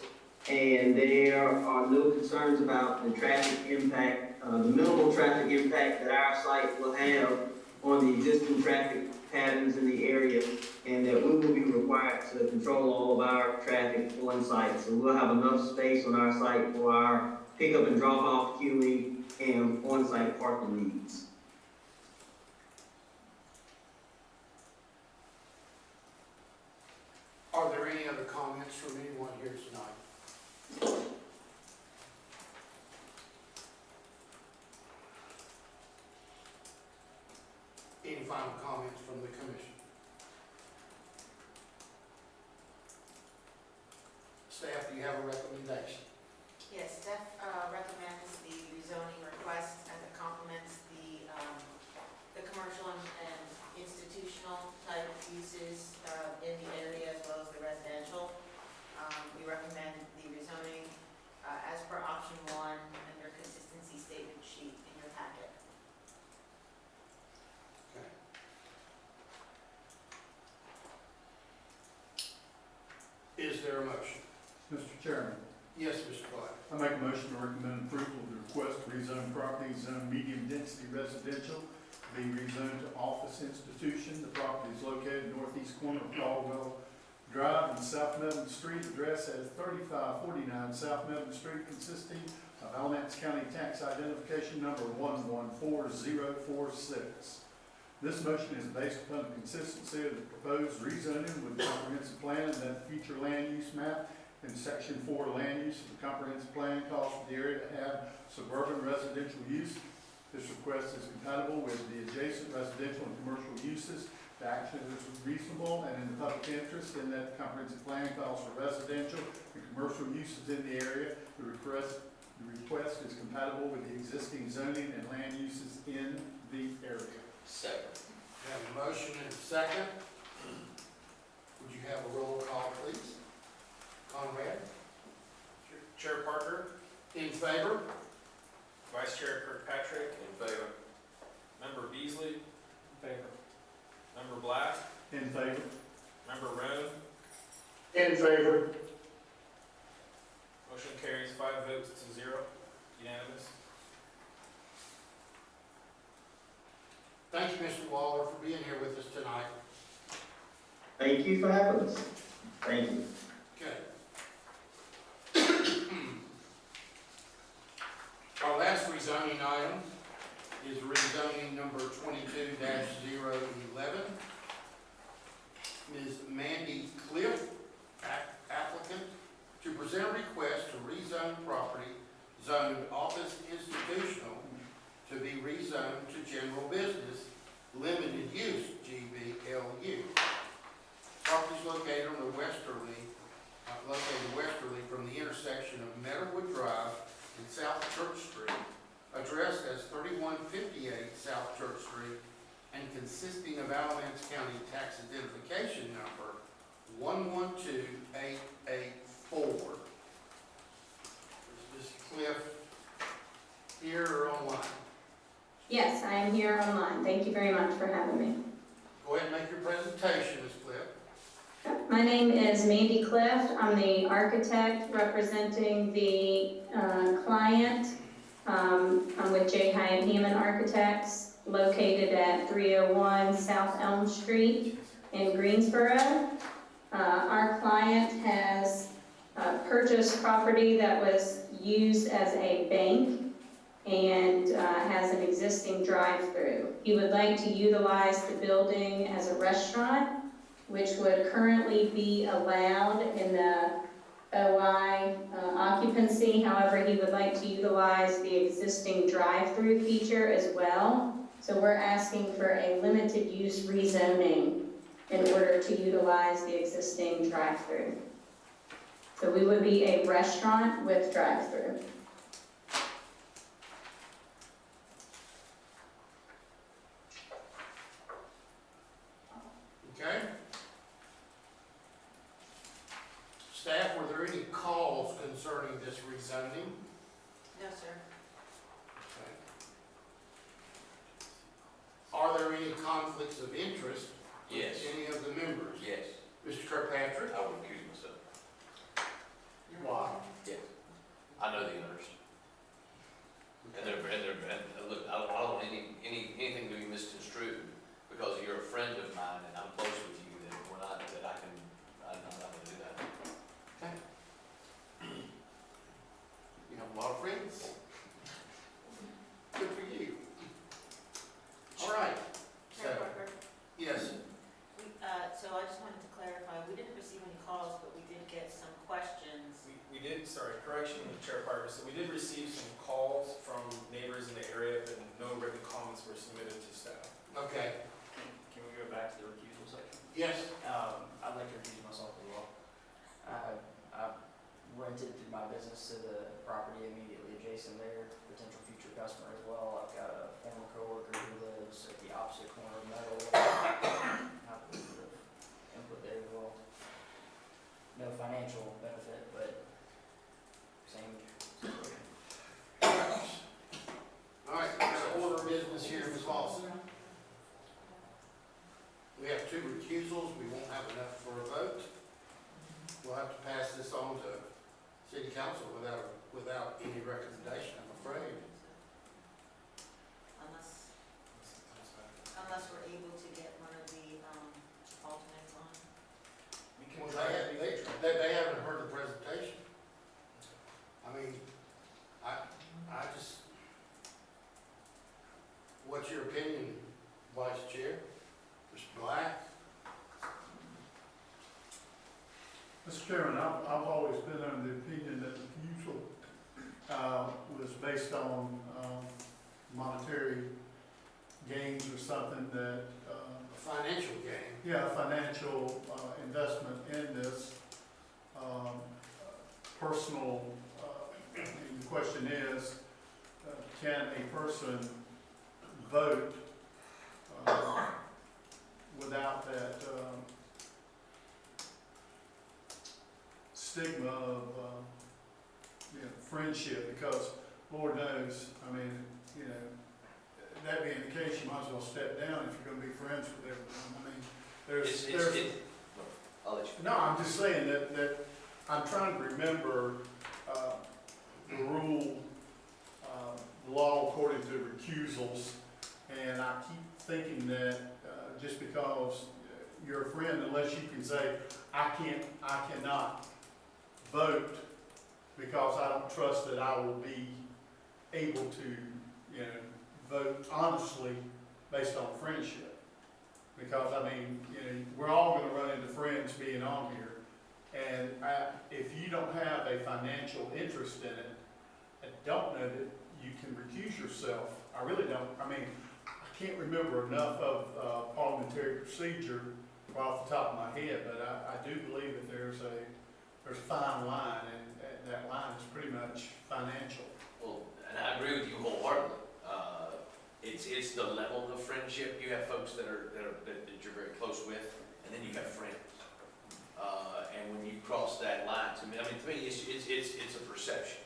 and there are no concerns about the traffic impact, the minimal traffic impact that our site will have on the existing traffic patterns in the area, and that we will be required to control all of our traffic on site. So we'll have enough space on our site for our pickup and drop off queuing and on-site parking needs. Are there any other comments from anyone here tonight? Any final comments from the commission? Staff, do you have a recommendation? Yes, staff recommends the rezoning request as it complements the commercial and institutional type uses in the area as well as the residential. We recommend the rezoning as per option 1 and your consistency statement sheet in your packet. Okay. Is there a motion? Mr. Chairman, Yes, Mr. Black. I make a motion to recommend approval of the request to rezone property zone medium density residential, be rezoned to office institution. The property is located northeast corner of Caldwell Drive and South Melton Street, address as 3549 South Melton Street, consisting of Alamance County Tax Identification Number 114046. This motion is based upon the consistency of the proposed rezoning with the comprehensive plan and that the future land use map in section 4 land use of the comprehensive plan calls for the area to have suburban residential use. This request is compatible with the adjacent residential and commercial uses. The action is reasonable and in the public interest in that the comprehensive plan calls for residential and commercial uses in the area. The request is compatible with the existing zoning and land uses in the area. Second. We have a motion and a second. Would you have a roll call, please? Conrad? Chair Parker, In favor? Vice Chair Kirkpatrick. In favor. Member Beasley. In favor. Member Black. In favor? Member Roan. In favor. Motion carries 5 votes to 0, unanimous. Thank you, Mr. Waller, for being here with us tonight. Thank you for having us. Thank you. Okay. Our last rezoning item is rezoning number 22-011. Ms. Mandy Cliff, applicant, to present a request to rezone property zoned office institutional to be rezoned to general business, limited use, GBLU. Property is located on the westerly from the intersection of Meadowwood Drive and South Church Street, addressed as 3158 South Church Street, and consisting of Alamance County Tax Identification Number 112884. Is Ms. Cliff here or online? Yes, I am here online. Thank you very much for having me. Go ahead and make your presentation, Ms. Cliff. My name is Mandy Clift. I'm the architect representing the client. I'm with J. Hyatt Hammond Architects, located at 301 South Elm Street in Greensboro. Our client has purchased property that was used as a bank and has an existing drive-through. He would like to utilize the building as a restaurant, which would currently be allowed in the OI occupancy. However, he would like to utilize the existing drive-through feature as well. So we're asking for a limited use rezoning in order to utilize the existing drive-through. So we would be a restaurant with drive-through. Okay. Staff, were there any calls concerning this rezoning? No, sir. Okay. Are there any conflicts of interest with Yes. any of the members? Yes. Mr. Kirkpatrick? I would accuse myself. Why? Yes. I know the owners. And look, I don't want anything to be misconstrued, because you're a friend of mine and I'm close with you, that I'm not gonna do that. Okay. You have a lot of friends. Good for you. All right. Chair So, Parker, yes, so I just wanted to clarify, we didn't receive any calls, but we did get some questions. We did, sorry, correction, Chair Parker, so we did receive some calls from neighbors in the area, but no written comments were submitted to staff. okay. Can we go back to the recusal section? Yes, I'd like to recuse myself as well. I rented my business to the property immediately adjacent there, potential future customer as well. I've got a former coworker who lives at the opposite corner of Meadow. Have a little bit of input there as well. No financial benefit, but same situation. all right, there's an order of business here, Ms. Lawson. We have 2 recusals, we won't have enough for a vote. We'll have to pass this on to city council without any recommendation, I'm afraid. Unless we're able to get one of the alternates on. We can Well, try. they haven't heard the presentation. I mean, I just, what's your opinion, Vice Chair? Mr. Black? Mr. Chairman, I've always been under the opinion that the refusal was based on monetary gains or something that, Financial gain. yeah, financial investment in this. Personal, and the question is, can a person vote without that stigma of friendship? Because Lord knows, I mean, you know, that being the case, you might as well step down if you're gonna be friends with everyone. I mean, I'll let you. no, I'm just saying that I'm trying to remember, the rule, law according to recusals, and I keep thinking that, just because you're a friend, unless you can say, I cannot vote because I don't trust that I will be able to, you know, vote honestly based on friendship. Because, I mean, you know, we're all gonna run into friends being on here. And if you don't have a financial interest in it, I don't know that you can recuse yourself. I really don't. I mean, I can't remember enough of parliamentary procedure right off the top of my head, but I do believe that there's a fine line, and that line is pretty much financial. Well, and I agree with you wholeheartedly. It's the level of friendship. You have folks that you're very close with, and then you have friends. And when you cross that line, to me, it's a perception.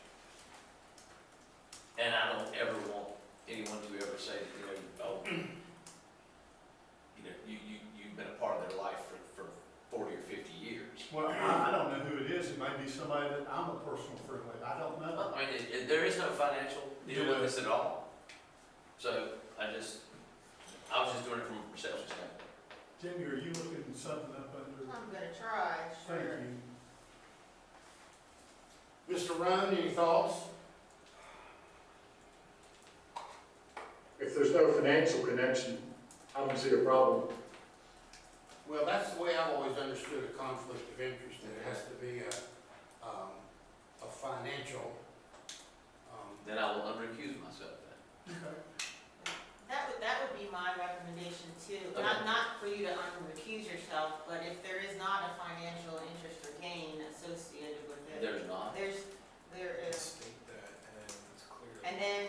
And I don't ever want anyone to ever say that, you know, you've been a part of their life for 40 or 50 years. Well, I don't know who it is. It may be somebody that I'm a personal friend with. I don't know. Well, I mean, there is no financial deal with this at all. So I was just doing it from a perception standpoint. Jimmy, are you looking something up under? I'm gonna try, Thank sure. you. Mr. Roan, any thoughts? If there's no financial connection, I don't see a problem. Well, that's the way I've always understood a conflict of interest, that it has to be a financial, Then I will unrecuse myself then. Okay. That would be my recommendation too. Okay. Not for you to unrecuse yourself, but if there is not a financial interest or gain associated with it. There's not. There is. State that, and then it's clear. And then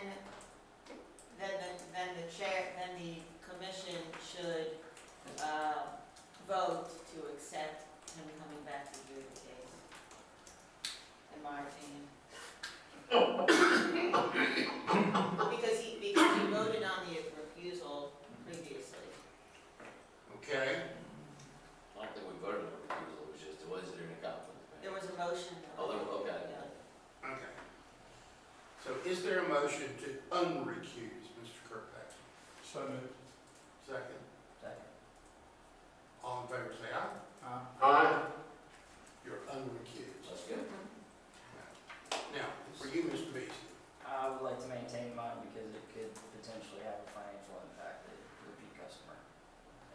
the commission should, vote to accept him coming back to do the case, in my opinion. Because he voted on the refusal previously. okay? I don't think we voted on recusal. It was just, was there any conflict? There was a motion. Oh, okay. Yeah. Okay. So is there a motion to unrecuse Mr. Kirkpatrick? So moved. Second. Second. All in favor, say aye. Aye. You're unrecused. That's good. Now, for you, Mr. Beasley. I would like to maintain mine because it could potentially have a financial impact to the repeat customer.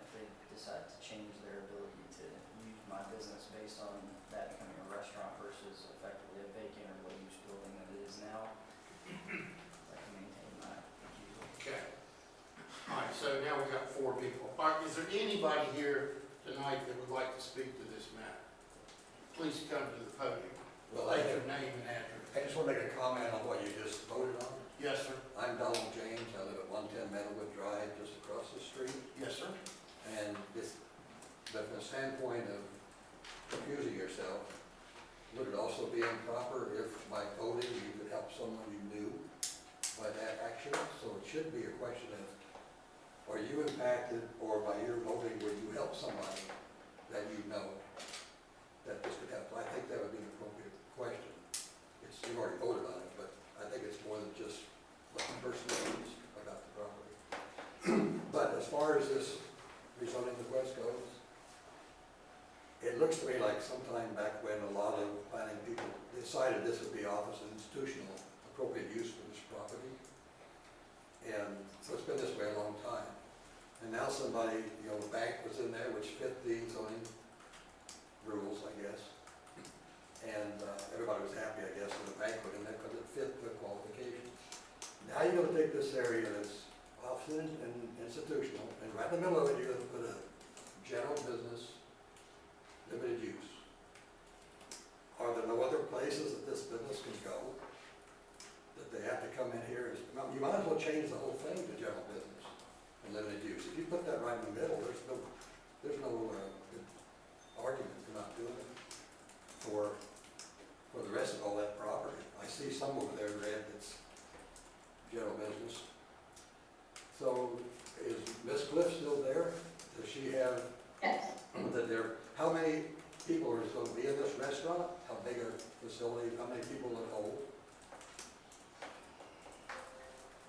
If they decide to change their ability to use my business based on that becoming a restaurant versus effectively a vacant or low-use building that it is now, I'd like to maintain my refusal. Okay. All right, so now we've got 4 people. All right, is there anybody here tonight that would like to speak to this matter? Please come to the podium. Well, State your name and address. I just want to make a comment on what you just voted on. Yes, sir. I'm Donald James, I live at 110 Meadowwood Drive, just across the street. Yes, sir. And this, but from the standpoint of accusing yourself, would it also be improper if by voting you could help someone you knew by that action? So it should be a question of, are you impacted, or by your voting, would you help somebody that you know that this could help? I think that would be an appropriate question. You've already voted on it, but I think it's more than just what the person knows about the property. But as far as this rezoning request goes, it looks to me like sometime back when a lot of planning people decided this would be office and institutional appropriate use for this property. And so it's been this way a long time. And now somebody, the bank was in there, which fit the zoning rules, I guess. And everybody was happy, I guess, with the bank put in there because it fit the qualifications. Now you're gonna take this area that's office and institutional, and right in the middle of it, you're gonna put a general business, limited use. Are there no other places that this business can go? That they have to come in here? You might as well change the whole thing to general business and limited use. If you put that right in the middle, there's no good argument for not doing it for the rest of all that property. I see some over there, Red, that's facility, how many people it hold?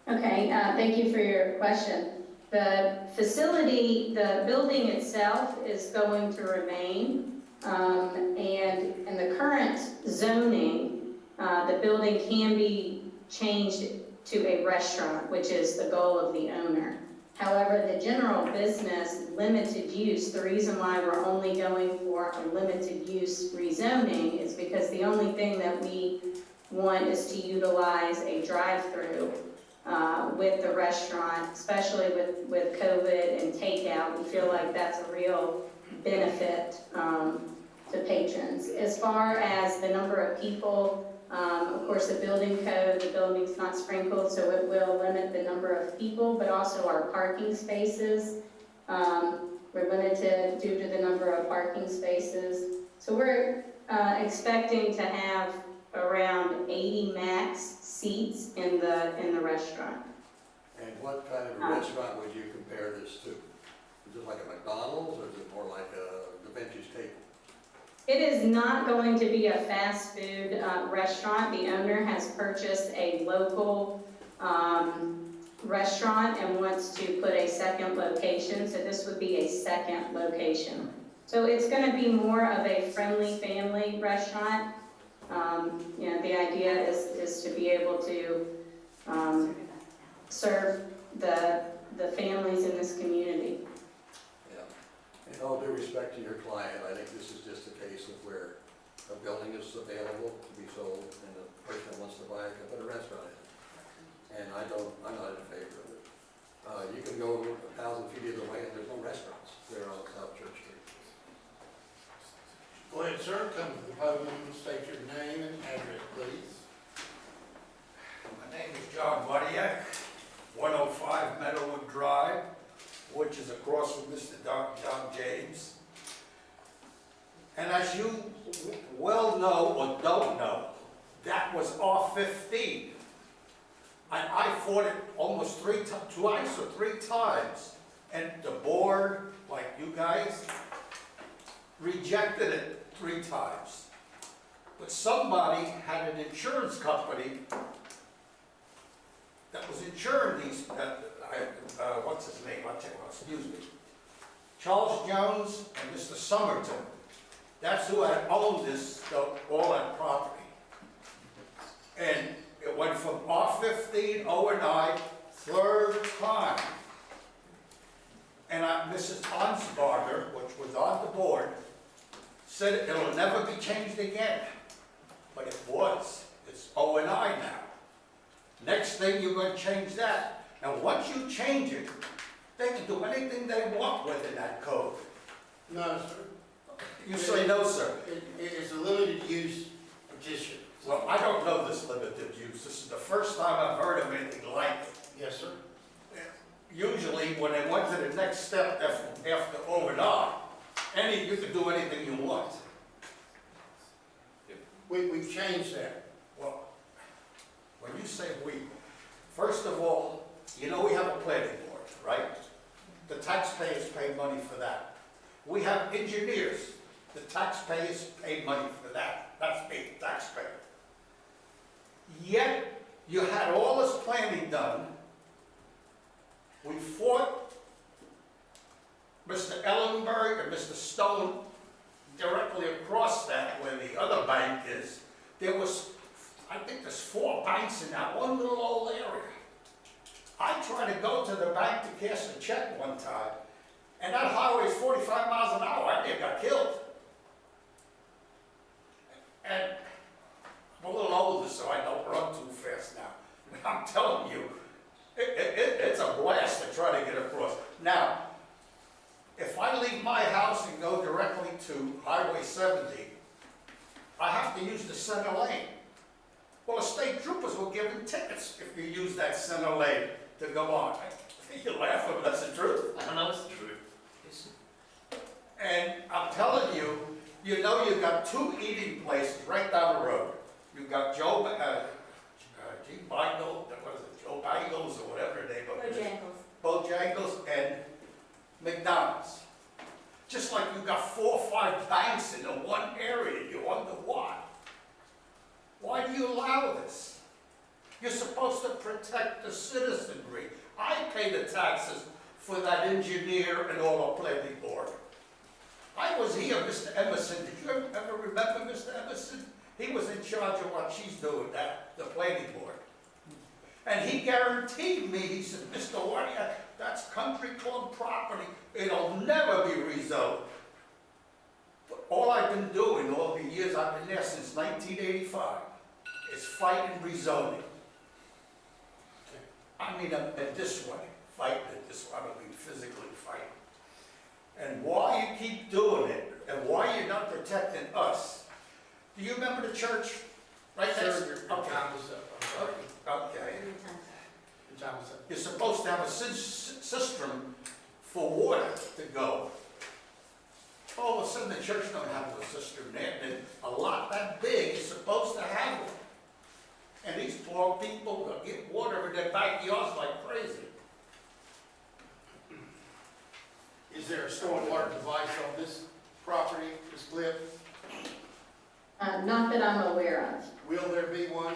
Okay, thank you for your question. The facility, the building itself is going to remain, and in the current zoning, the building can be changed to a restaurant, which is the goal of the owner. However, the general business limited use, the reason why we're only going for a limited use rezoning is because the only thing that we want is to utilize a drive-through with the restaurant, especially with COVID and takeout. We feel like that's a real benefit to patrons. As far as the number of people, of course, the building code, the building's not sprinkled, so it will limit the number of people, but also our parking spaces. We're limited due to the number of parking spaces. So we're expecting to have around 80 max seats in the restaurant. And what kind of a restaurant would you compare this to? Is it like a McDonald's, or is it more like a vintage table? It is not going to be a fast food restaurant. The owner has purchased a local restaurant and wants to put a second location, so this would be a second location. So it's going to be more of a friendly family restaurant. You know, the idea is to be able to serve the families in this community. Yeah. In all due respect to your client, I think this is just a case of where a building is available to be sold and the person that wants to buy it can put a restaurant in it. And I'm not in favor of it. You can go 1,000 feet either way and there's no restaurants there on South Church Street. Go ahead, sir, come to the podium, state your name and address, please. My name is John Wadiak, 105 Meadowwood Drive, which is across from Mr. John James. And as you well know or don't know, that was R15. And I fought it almost twice or three times. And the board, like you guys, rejected it 3 times. But somebody had an insurance company that was insuring these, what's his name? Excuse me. Charles Jones and Mr. Somerton. That's who had owned all that property. And it went from R15, O&I, 3rd time. And Mrs. Ansbarger, which was on the board, said it'll never be changed again. But it was. It's O&I now. Next thing, you're going to change that. Now, once you change it, they can do anything they want within that code. No, sir. You say no, sir. It's a limited use petition. Well, I don't know this limited use. This is the first time I've heard of anything like it. Yes, sir. Usually, when they went to the next step after O&I, you can do anything you want. We've changed that. Well, when you say we, first of all, you know we have a planning board, right? The taxpayers pay money for that. We have engineers. The taxpayers pay money for that. That's me, the taxpayer. Yet, you had all this planning done. We fought Mr. Ellenberg and Mr. Stone directly across that where the other bank is. There was, I think there's 4 banks in that one little old area. I tried to go to the bank to cash a check one time, and that highway is 45 miles an hour. I nearly got killed. And I'm a little older, so I don't run too fast now. I'm telling you, it's a blast to try to get across. Now, if I leave my house and go directly to Highway 70, I have to use the center lane. Well, the state troopers were giving tickets if you use that center lane to go on. You're laughing, but that's the truth. I don't know, it's the truth. And I'm telling you, you know you've got 2 eating places right down the road. You've got Joe Bangles or whatever their name is. Bojangles and McDonald's. Just like you've got 4 or 5 banks in the one area, you wonder why. protect the citizenry. I pay the taxes for that engineer and all the planning board. I was here, Mr. Emerson, did you ever remember Mr. Emerson? He was in charge of what she's doing now, the planning board. And he guaranteed me, he said, Mr. Warniak, that's country club property, it'll never be rezoned. But all I've been doing, all the years I've been there since 1985, is fighting rezoning. I mean, in this way, fighting it this way, I don't mean physically fighting. And why you keep doing it, and why you're not protecting us. Do you remember the church? Right next Sir, your time is up, I'm sorry. Okay. Your time is up. You're supposed to have a cistern for water to go. All of a sudden, the church don't have a cistern there, and a lot that big is supposed to have one. And these poor people get water in their backyards like crazy. Is there a stormwater device on this property, Ms. Cliff? Not that I'm aware of. Will there be one?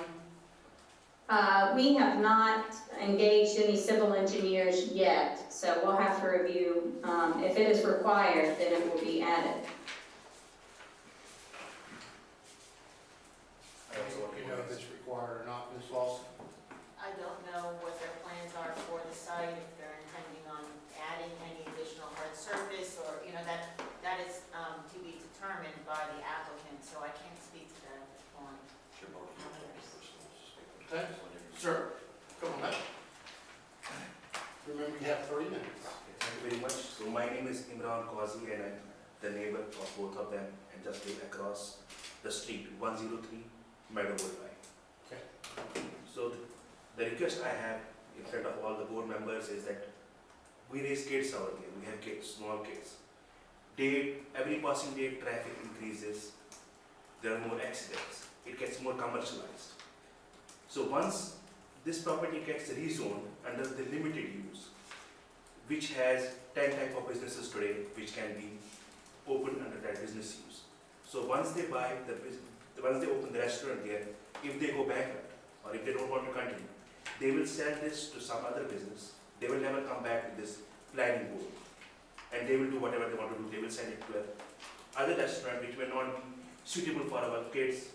We have not engaged any civil engineers yet, so we'll have to review. If it is required, then it will be added. You know if it's required or not, Ms. Lawson? I don't know what their plans are for the site, if they're intending on adding any additional hard surface, or, you know, that is to be determined by the applicant, so I can't speak to that at this point. Okay, sir, come on up. Remember, you have 3 minutes. Thank you very much. So my name is Imran Qazi and I'm the neighbor of both of them and just live across the street, 103 Meadowwood Drive. Okay. So the request I have in front of all the board members is that we raise kids over here. We have kids, small kids. Every passing day traffic increases, there are more accidents, it gets more commercialized. So once this property gets rezoned under the limited use, which has 10 type of businesses today, which can be opened under that business use. So once they once they open the restaurant there, if they go bankrupt or if they don't want to continue, they will sell this to some other business. They will never come back to this planning board, and they will do whatever they want to do. They will send it to another restaurant which may not be suitable for our kids,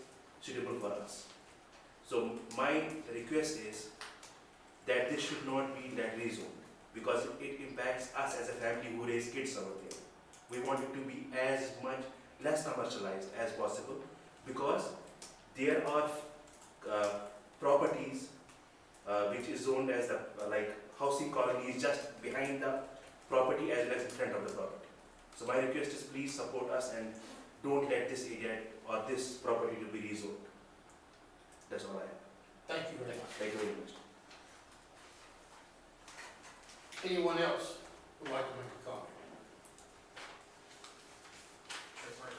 suitable for us. So my request is that this should not be that rezoned, because it impacts us as a family who raise kids over there. We want it to be as much less commercialized as possible, because there are properties which is zoned as the like housing colonies just behind the property as well as in front of the property. So my request is please support us and don't let this area or this property to be rezoned. That's all I have. Thank you very much. Thank you very much. Anyone else would like to make a comment?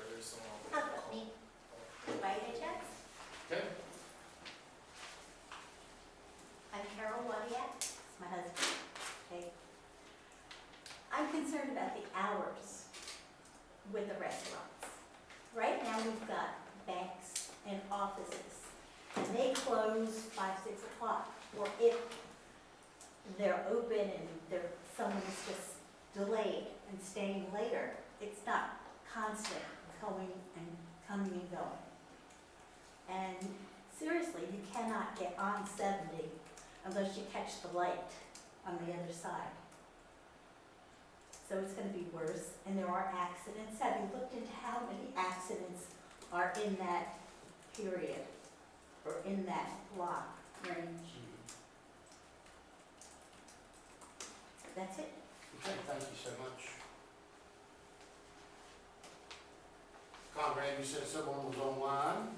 There's someone. How about me? Invite checks. Okay. I'm Carol Wadiak, it's my husband. Okay. I'm concerned about the hours with the restaurants. Right now, we've got banks and offices, and they close 5, 6 o'clock. Or if they're open and someone's just delayed and staying later, it's not constant coming and going. And seriously, you cannot get on 70 unless you catch the light on the other side. So it's going to be worse, and there are accidents. Have you looked into how many accidents are in that period, or in that block range? That's it. Okay, thank you so much. Conrad, you said someone was online?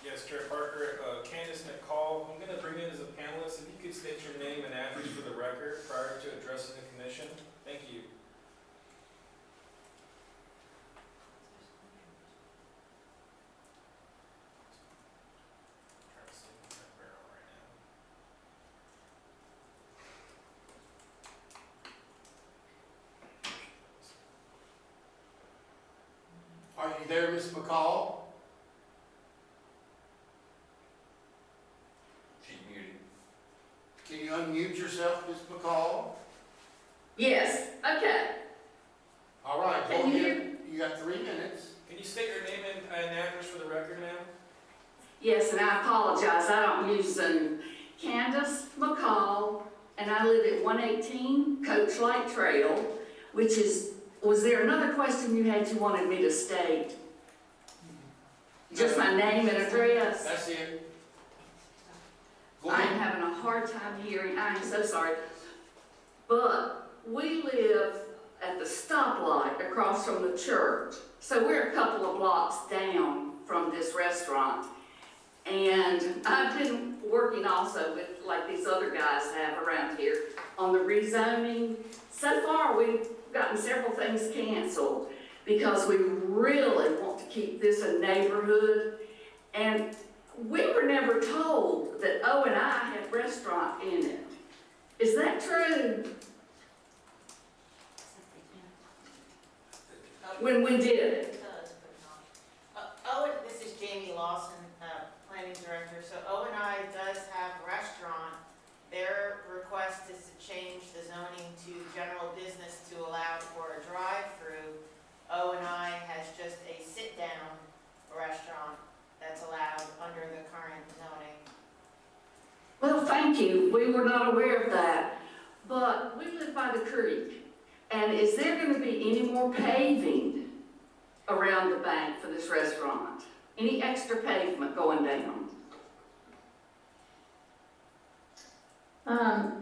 Yes, Chair Parker, Candace McCall, I'm going to bring in as a panelist. If you could state your name and address for the record prior to addressing the commission. Thank you. Are you there, Ms. McCall? She's muted. Can you unmute yourself, Ms. McCall. Yes, okay. All right, go Can you ahead. You got 3 minutes. Can you state your name and address for the record, ma'am? Yes, and I apologize, I don't use Zoom. Candace McCall, and I live at 118 Coach Light Trail, which is, was there another question you had you wanted me to state? Just my name and address? That's it. Go I'm ahead. having a hard time hearing, I am so sorry. But we live at the stoplight across from the church. So we're a couple of blocks down from this restaurant. And I've been working also with, like these other guys have around here, on the rezoning. So far, we've gotten several things canceled because we really want to keep this a neighborhood. And we were never told that O&I had restaurant in it. Is that true? When we did it? Owen, this is Jamie Lawson, planning director. So O&I does have a restaurant. Their request is to change the zoning to general business to allow for a drive-through. O&I has just a sit-down restaurant that's allowed under the current zoning. Well, thank you. We were not aware of that. But we live by the creek. And is there going to be any more paving around the bank for this restaurant? Any extra pavement going down?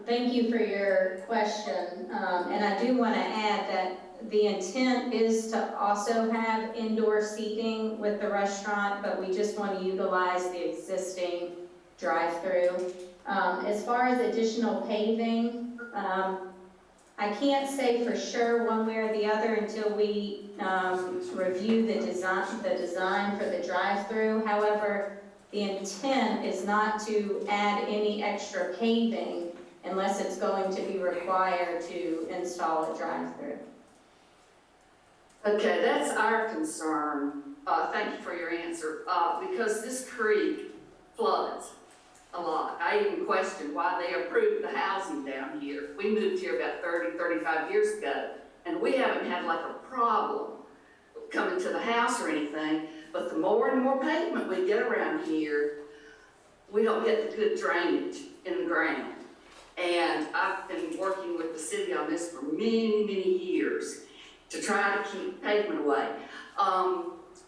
Thank you for your question. And I do want to add that the intent is to also have indoor seating with the restaurant, but we just want to utilize the existing drive-through. As far as additional paving, I can't say for sure one way or the other until we review the design for the drive-through. However, the intent is not to add any extra paving unless it's going to be required to install a drive-through. Okay, that's our concern. Thank you for your answer. Because this creek floods a lot. I even questioned why they approved the housing down here. We moved here about 30, 35 years ago, and we haven't had like a problem coming to the house or anything, but the more and more pavement we get around here, we don't get the good drainage in the ground. And I've been working with the city on this for many, many years to try to keep pavement away.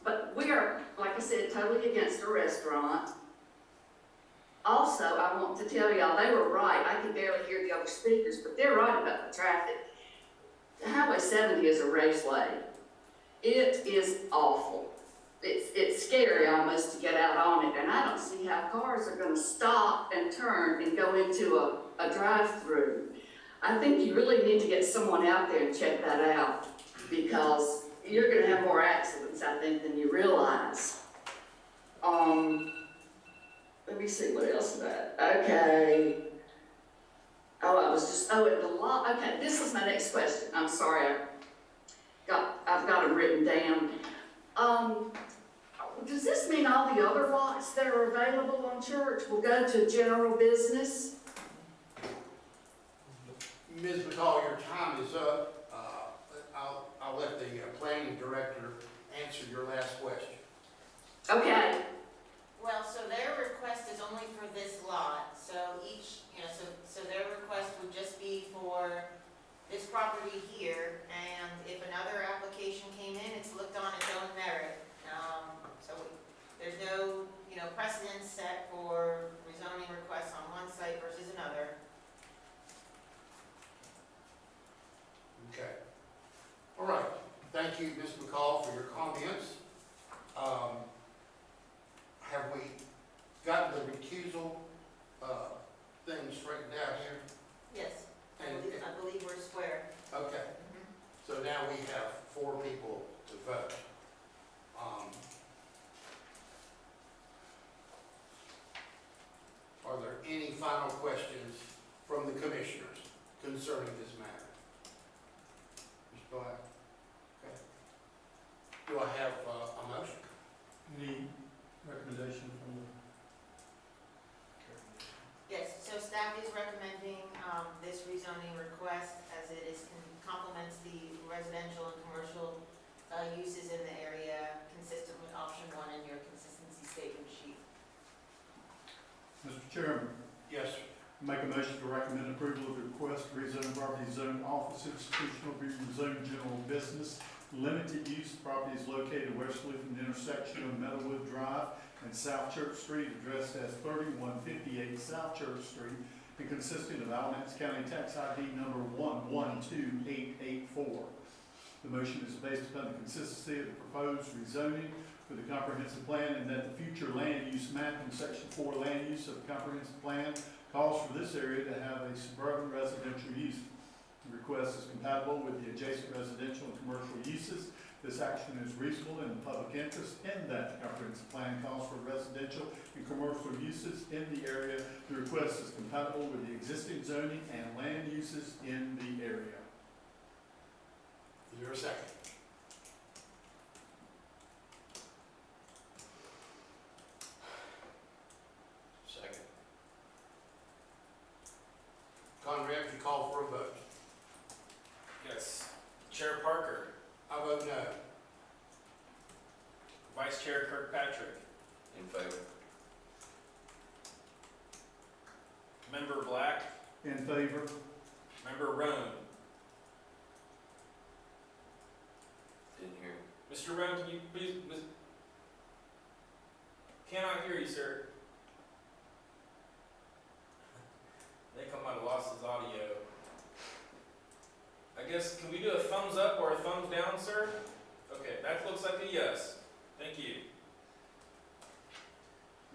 But we are, like I said, totally against a restaurant. Also, I want to tell y'all, they were right. I could barely hear the other speakers, but they're right about the traffic. Highway 70 is a race lane. It is awful. It's scary almost to get out on it, and I don't see how cars are gonna stop and turn and go into a drive-through. I think you really need to get someone out there and check that out, because you're gonna have more accidents, I think, than you realize. Let me see, what else is that? Okay. At the lot, okay, this is my next question. I'm sorry, I've got them written down. Does this mean all the other lots that are available on Church will go to general business? Ms. McCall, your time is up. I'll let the planning director answer your last question. Okay. Well, so their request is only for this lot, so each, so their request would just be for this property here, and if another application came in, it's looked on its own merit. There's no, precedent set for rezoning requests on one site versus another. Okay. All right. Thank you, Ms. McCall, for your comments. Have we gotten the recusal thing straightened out here? Yes, And I believe we're square. okay. So now we have 4 people to vote. Are there any final questions from the commissioners concerning this matter? Mr. Black? Okay. Do I have request as it is complements the residential and commercial uses in the area consistent with option 1 in your consistency statement sheet. Mr. Chairman, Yes, sir. make a motion to recommend approval of the request to rezone property zoned office institutional be rezoned general business. Limited use property is located westerly from the intersection of Meadowwood Drive and South Church Street, addressed as 3158 South Church Street, and consisting of Alamance County Tax ID number 112884. The motion is based upon the consistency of the proposed rezoning for the comprehensive plan, and that the future land use map in section 4 land use of the comprehensive plan calls for this area to have a suburban residential use. The request is compatible with the adjacent residential and commercial uses. This action is reasonable in the public interest in that the comprehensive plan calls for residential and commercial uses in the area. The request is compatible with the existing zoning and land uses in the area. Is there a second? Second. Conrad, would you call for a vote? Yes. Chair Parker, I vote no. Vice Chair Kirkpatrick, In favor. Member Black, In favor? Member Roan. Didn't hear. Mr. Roan, can you please, cannot hear you, sir. I think I might have lost his audio. I guess, can we do a thumbs up or a thumbs down, sir? Okay, that looks like a yes. Thank you.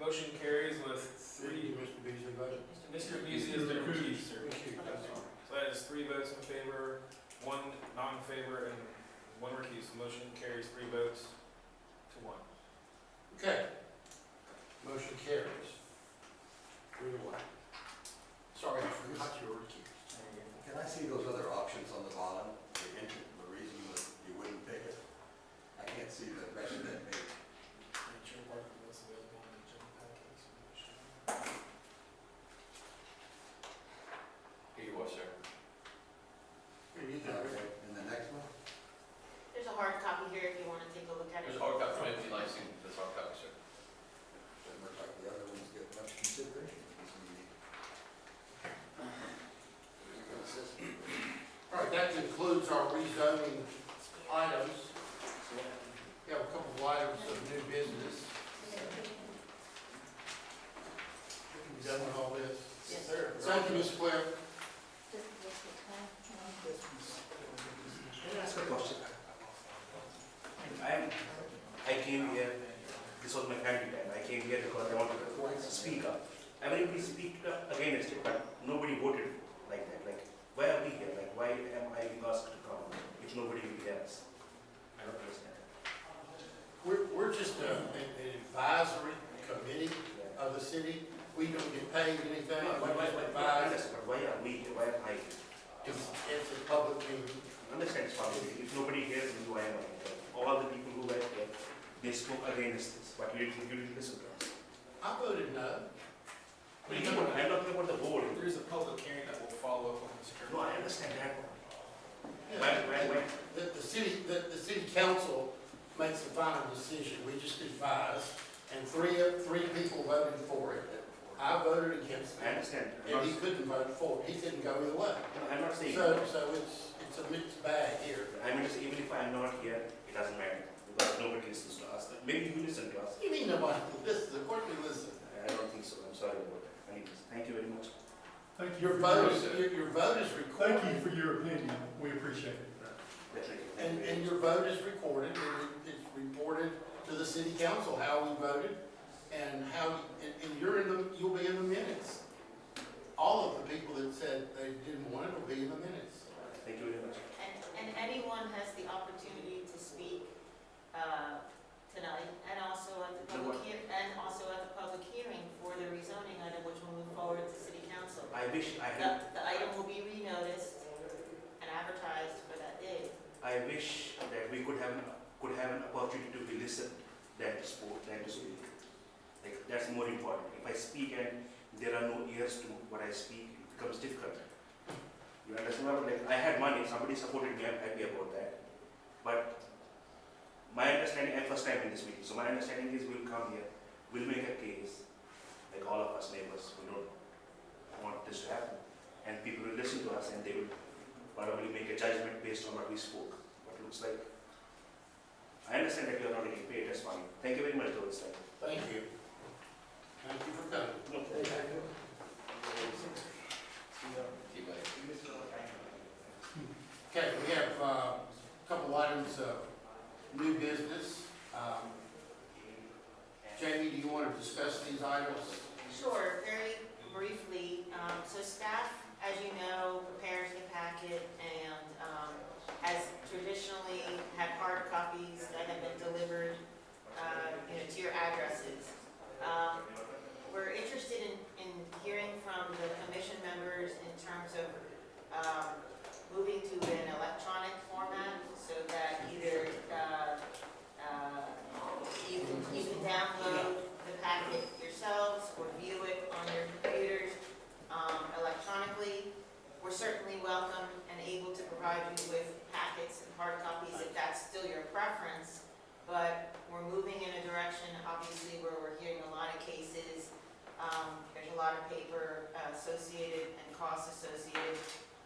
Motion carries with three. Mr. Beasley voted? Mr. Busey is the recuse, sir. Recuse, that's all. So that is 3 votes in favor, 1 non-favor, and 1 recuse. Motion carries 3 votes to 1. Okay. Motion carries. 3 to 1. Sorry, I forgot you were recused. Can I see those other options on the bottom, the reason that you wouldn't pick it? I can't see the rest of that page. Chair Parker was available on the agenda package. Here you are, sir. Here you go. Okay, and the next one? There's a hard copy here if you want to take a look at it. There's a hard copy from NC Lansing, that's hard copy, sir. Doesn't look like the other ones get much consideration at this meeting. All right, that concludes our rezoning items. We have a couple of items of new business. You done with all this? Yes, sir. Thank you, Ms. Cliff. Can I ask a question? I came here, this was my family time, I came here because I wanted to speak up. Everybody speak up against it, but nobody voted like that. Like, why are we here? Like, why am I being asked to come if nobody will hear us? I don't understand. We're just an advisory committee of the city. We don't get paid anything. We just advise. But why are we here? Why am I here? It's a public meeting. Understand it's public. If nobody hears me, why am I here? All the people who were here, they spoke against this, but you didn't listen to us. I voted no. I'm talking about the board. There's a public hearing that will follow up on this. No, I understand that one. Yeah. The city council makes the final decision. We just advise, and three people voted for it. I voted against it. I understand. And he couldn't vote for it. He couldn't go either way. I'm not saying. So it's a mixed bag here. I mean, even if I'm not here, it doesn't matter because nobody listens to us. Maybe you listen to us. You mean nobody listens? Of course we listen. I don't think so. I'm sorry about that. Anyways, thank you very much. Thank you. Your vote is recorded. Thank you for your opinion. We appreciate it. And your vote is recorded, and it's reported to the city council how we voted, and you'll be in the minutes. All of the people that said they didn't want it will be in the minutes. Thank you very much. And anyone has the opportunity to speak tonight, and also at the public hearing for the rezoning item, which will move forward to city council. I wish I had. The item will be renoticed and advertised for that day. I wish that we could have an opportunity to be listened than to speak. Like, that's more important. If I speak and there are no ears to what I speak, it becomes difficult. You understand? customer, like, I had money, somebody supported me, I'm happy about that. But my understanding, I'm first time in this meeting, so my understanding is we'll come here, we'll make a case, like all of us neighbors, we don't want this to happen. And people will listen to us and they will probably make a judgment based on what we spoke, what it looks like. I understand that you are not getting paid, that's fine. Thank you very much, though, it's like. Thank you. Thank you for coming. Okay, we have a couple items of new business. Jamie, do you want to discuss these items? Sure, very briefly. So staff, as you know, prepares the packet and has traditionally had hard copies that have been delivered, to your addresses. We're interested in hearing from the commission members in terms of moving to an electronic format so that either you can download the packet yourselves or view it on your computers electronically. We're certainly welcome and able to provide you with packets and hard copies if that's still your preference. But we're moving in a direction, obviously, where we're hearing a lot of cases. There's a lot of paper associated and costs associated.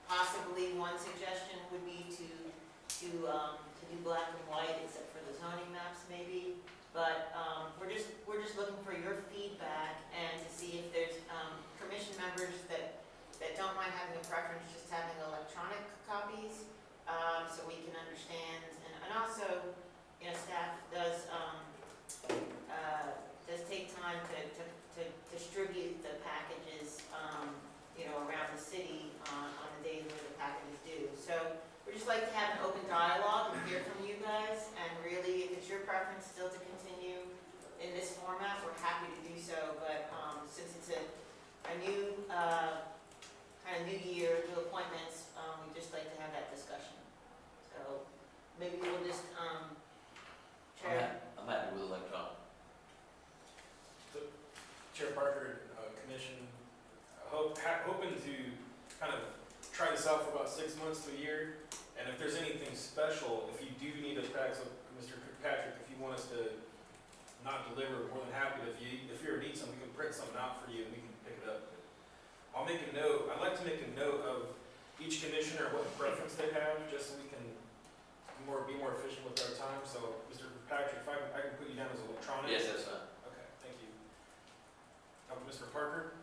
Possibly one suggestion would be to do black and white, except for the zoning maps, maybe. But we're just looking for your feedback and to see if there's commission members that don't mind having a preference, just having electronic copies, so we can understand. And also, staff does take time to distribute the packages, around the city on the days where the packet is due. So we'd just like to have an open dialogue and hear from you guys. And really, if it's your preference still to continue in this format, we're happy to do so. But since it's a new kind of new year, new appointments, we'd just like to have that discussion. So maybe we'll just Chair. I'm happy with electronic. So, Chair Parker, Commission, hoping to kind of try this out for about 6 months to a year. And if there's anything special, if you do need a pack, so Mr. Kirkpatrick, if you want us to not deliver, we're more than happy. If you ever need something, we can print something out for you and we can pick it up. I'll make a note. I'd like to make a note of each commissioner, what preference they have, just so we can be more efficient with our time. So, Mr. Kirkpatrick, if I can put you down as electronic. Yes, that's fine. Okay, thank you. Mr. Parker?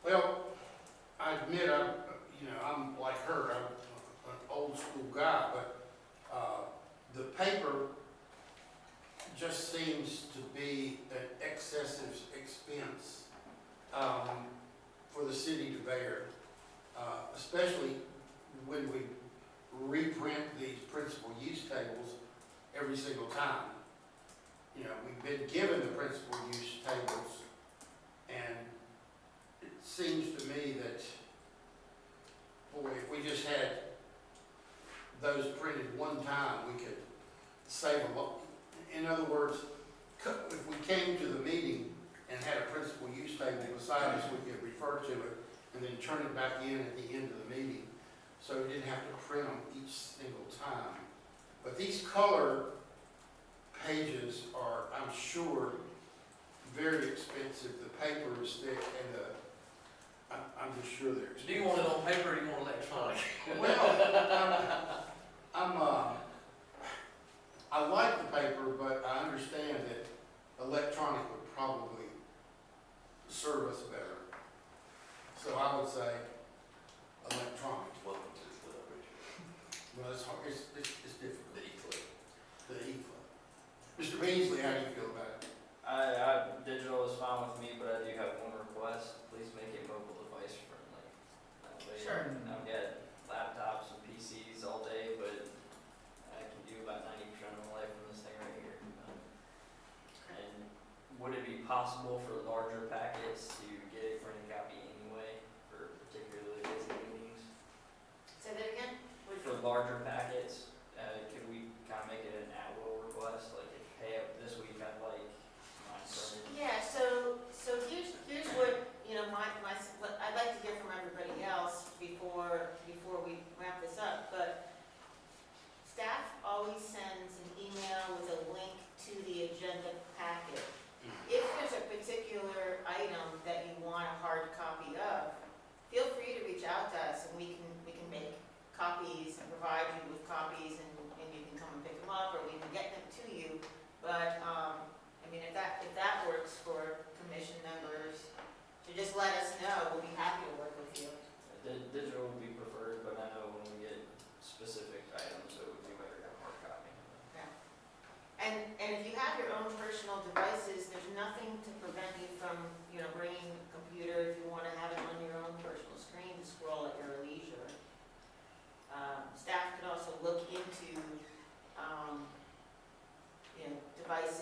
Well, I admit I'm like her, I'm an old school guy, but the paper just seems to be an excessive expense for the city to bear, especially when we reprint these principal use tables every single time. We've been given the principal use tables, and it seems to me that, boy, if we just had those printed one time, we could save a lot. In other words, if we came to the meeting and had a principal use table beside us, we could refer to it and then turn it back in at the end of the meeting. So we didn't have to print them each single time. But these color pages are, I'm sure, very expensive. The paper is thick and I'm just sure they're expensive. Do you want it on paper or do you want electronic? Well, I like the paper, but I understand that electronic would probably serve us better. So I would say electronic. Welcome to the club, Richard. Well, it's hard, it's difficult. The E-Click. The E-Club. Mr. Beasley, how do you feel about it? Digital is fine with me, but I do have one request. Please make it mobile device friendly. That way, Sure. I've got laptops and PCs all day, but I can do about 90% of my life from this thing right here. And would it be possible for larger packets to get a printed copy anyway, for particularly busy meetings? Say that again? For larger packets, could we kind of make it an at-will request? Like, hey, this week I'd like mine printed. Yeah, so here's what,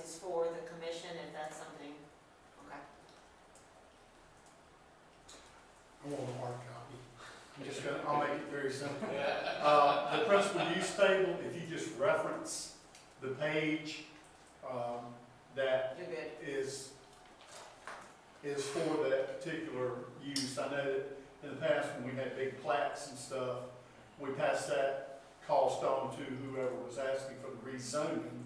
is for the commission, if that's something, okay. I want a hard copy. I'll make it very simple. The principal use table, if you just reference the page, that You're good. is for that particular use. I know that in the past, when we had big plats and stuff, we passed that cost on to whoever was asking for the rezoning.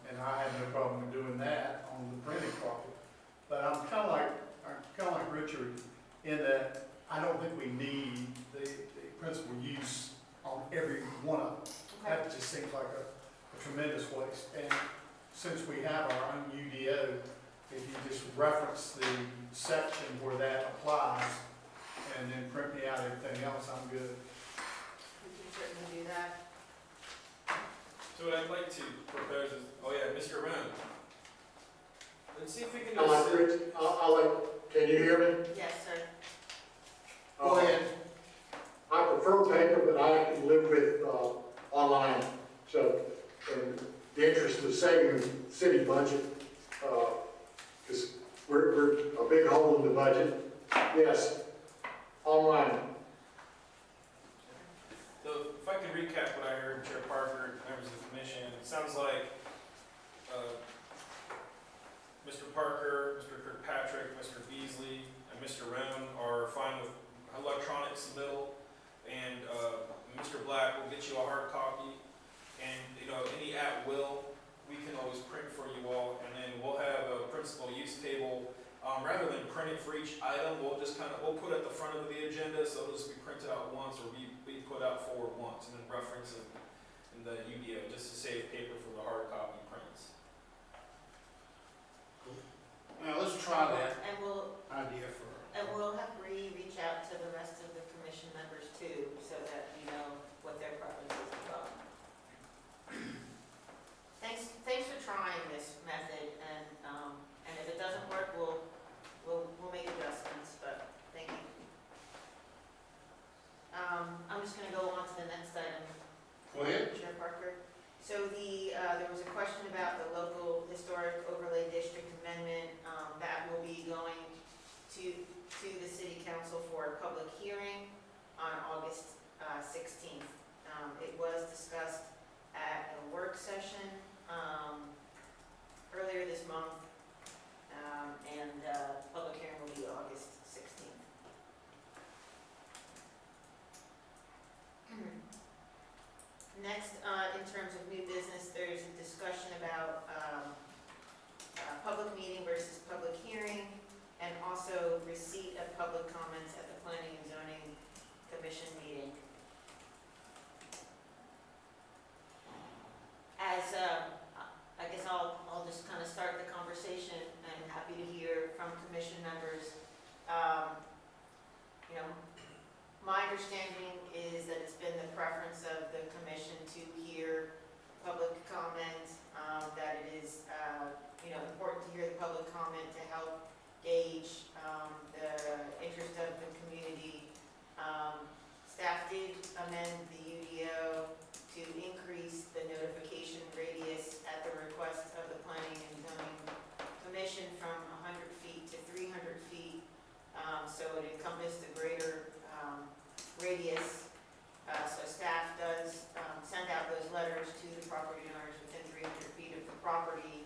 And I had no problem with doing that on the printed copy. But I'm kind of like Richard in that I don't think we need the principal use on every one of them. Okay. That just seems like a tremendous waste. And since we have our own UDO, if you just reference the section where that applies and then print me out everything else, I'm good. We can certainly do that. So what I'd like to propose is, oh yeah, Mr. Roan. Let's see if we can I'll just. let Rich, can you hear me? Yes, sir. Go ahead. I prefer paper, but I can live with, online. So, in the interest of saving the city budget, because we're a big hole in the budget. Yes, online. So if I could recap what I heard, Chair Parker, members of the commission, it sounds like Mr. Parker, Mr. Kirkpatrick, Mr. Beasley, and Mr. Roan are fine with electronic submittal, and Mr. Black will get you a hard copy, and any at will, we can always print for you all, and then we'll have a principal use table. Rather than print it for each item, we'll put it at the front of the agenda, so it'll just be printed out once, or be put out forward once, and then reference it in the UDO, just to save paper for the hard copy prints. Now, let's try that And we'll idea for. have Bree reach out to the rest of the commission members too, so that we know what their preferences are. Thanks for trying this method, and if it doesn't work, we'll make adjustments, but thank you. I'm just gonna go on to the next item. Go ahead. Chair Parker. So there was a question about the local historic overlay district amendment, that will be going to the city council for a public hearing on August 16th. It was discussed at a work session earlier this month, and public hearing will be August 16th. Next, in terms of new business, there's a discussion about public meeting versus public hearing, and also receipt of public comments at the Planning and Zoning Commission meeting. As, I guess I'll just kind of start the conversation. I'm happy to hear from commission members. My understanding is that it's been the preference of the commission to hear public comment, that it is, important to hear the public comment to help gauge the interest of the community. Staff did amend the UDO to increase the notification radius at the request of the Planning and Zoning Commission from 100 feet to 300 feet. So it encompassed a greater radius. So staff does send out those letters to the property owners within 300 feet of the property,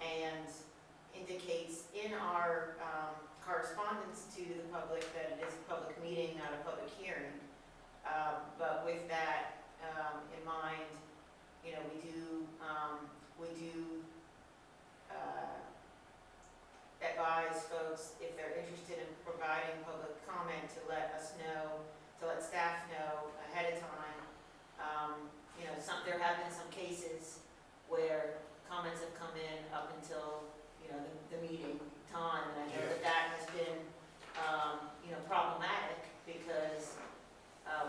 and indicates in our correspondence to the public that it is a public meeting, not a public hearing. But with that in mind, we do advise folks, if they're interested in providing public comment, to let us know, to let staff know ahead of time. There have been some cases where comments have come in up until, the meeting time, and I know that has been, problematic, because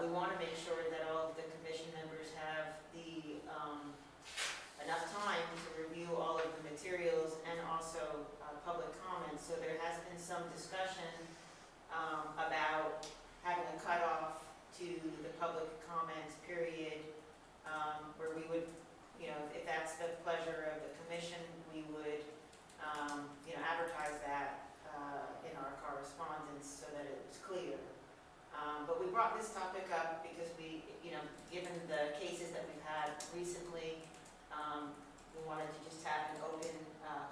we want to make sure that all of the commission members have the enough time to review all of the materials and also public comments. So there has been some discussion about having a cutoff to the public comments period, where we would, if that's the pleasure of the But we brought this topic up because we, given the cases that we've had recently, we wanted to just have an open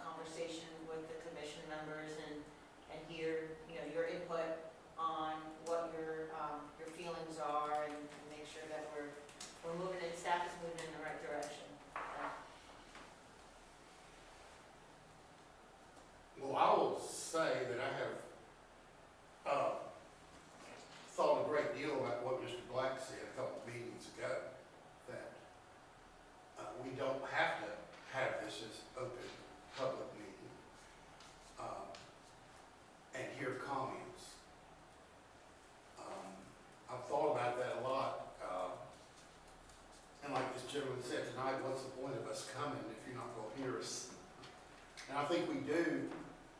conversation with the commission members and hear, your input on what your feelings are and make sure that we're moving it, staff is moving in the right direction. Well, I will say that I have thought a great deal about what Mr. Black said a couple of meetings ago, that we don't have to have this as open public meeting and hear comments. I've thought about that a lot. And like this gentleman said tonight, what's the point of us coming if you're not going to hear us? And I think we do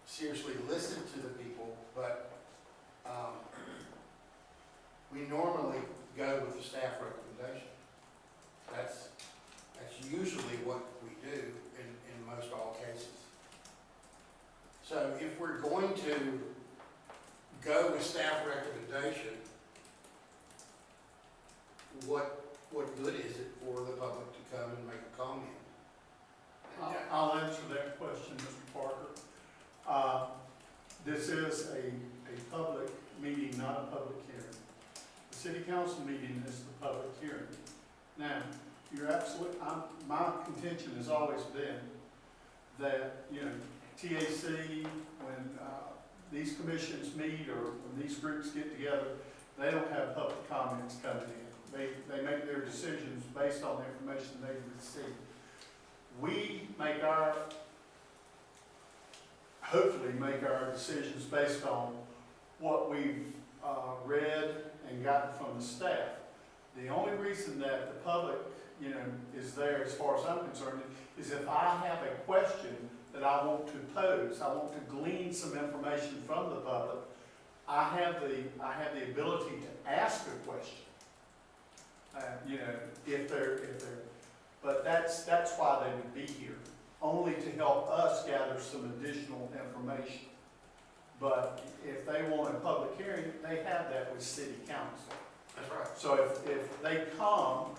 seriously listen to the people, but we normally go with the staff recommendation. That's usually what we do in most all cases. So if we're going to go with staff recommendation, what good is it for the public to come and make a comment? I'll answer that question, Mr. Parker. This is a public meeting, not a public hearing. The city council meeting is the public hearing. Now, you're absolutely, my contention has always been that, TAC, when these commissions meet or when these groups get together, they don't have public comments coming in. They make their decisions based on the information they've received. We hopefully make our decisions based on what we've read and gotten from the staff. The only reason that the public, is there as far as I'm concerned is if I have a question that I want to pose, I want to glean some information from the public, I have the ability to ask a question. But that's why they would be here, only to help us gather some additional information. But if they want a public hearing, they have that with city council. That's right. So if they come,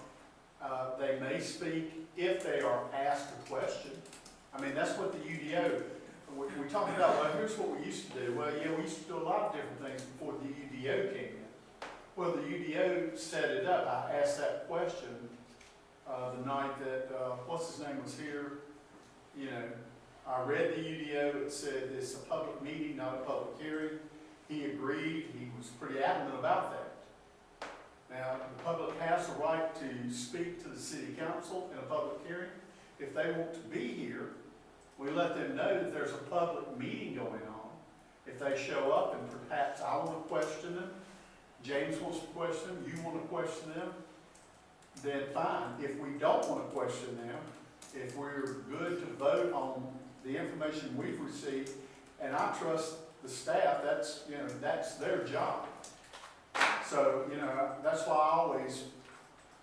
they may speak if they are asked a question. I mean, that's what the UDO, we talked about, well, here's what we used to do. Well, yeah, we used to do a lot of different things before the UDO came in. Well, the UDO set it up. I asked that question the night that, what's his name was here. I read the UDO, it said it's a public meeting, not a public hearing. He agreed, he was pretty adamant about that. Now, the public has the right to speak to the city council in a public hearing. If they want to be here, we let them know that there's a public meeting going on. If they show up and perhaps I want to question them, James wants to question them, you want to question them, then fine. If we don't want to question them, if we're good to vote on the information we've received, and I trust the staff, that's their job. So, that's why I always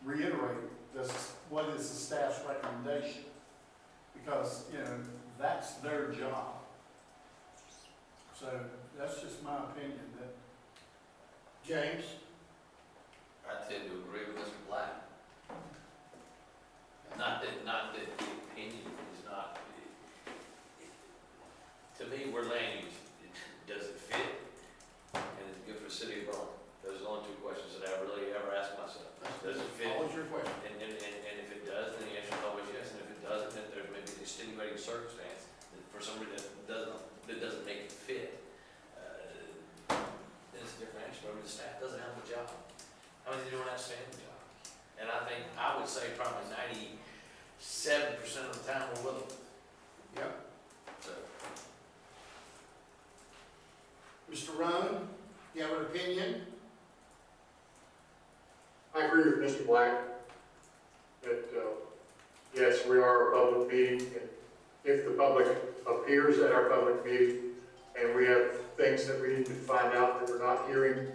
reiterate this, what is the staff's recommendation? Because, that's their job. So that's just my opinion. That James? I tend to agree with Mr. Black. Not that the opinion is not, to me, we're land use. Does it fit? And it's good for the city of Berlin. Those are the only two questions that I really ever ask myself. Does it fit? Always your question. And if it does, then the answer is always yes. And if it doesn't, then there may be an extenuating circumstance that for some reason that doesn't make it fit. Then it's a different answer. Maybe the staff doesn't have the job. I mean, they don't understand the job. And I would say probably 97% of the time we're willing. Yep. So. Mr. Roan, you have an opinion? I agree with Mr. Black that, yes, we are a public meeting, and if the public appears at our public meeting and we have things that we need to find out that we're not hearing,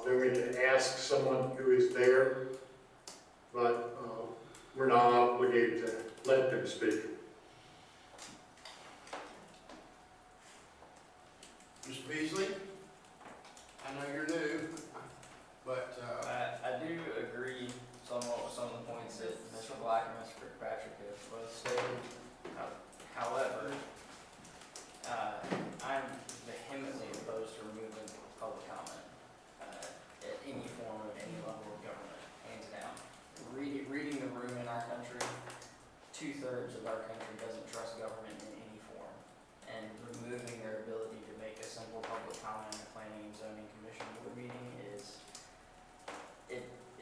then we can ask someone who is there, but we're not obligated to let them speak. Mr. Beasley, I know you're new.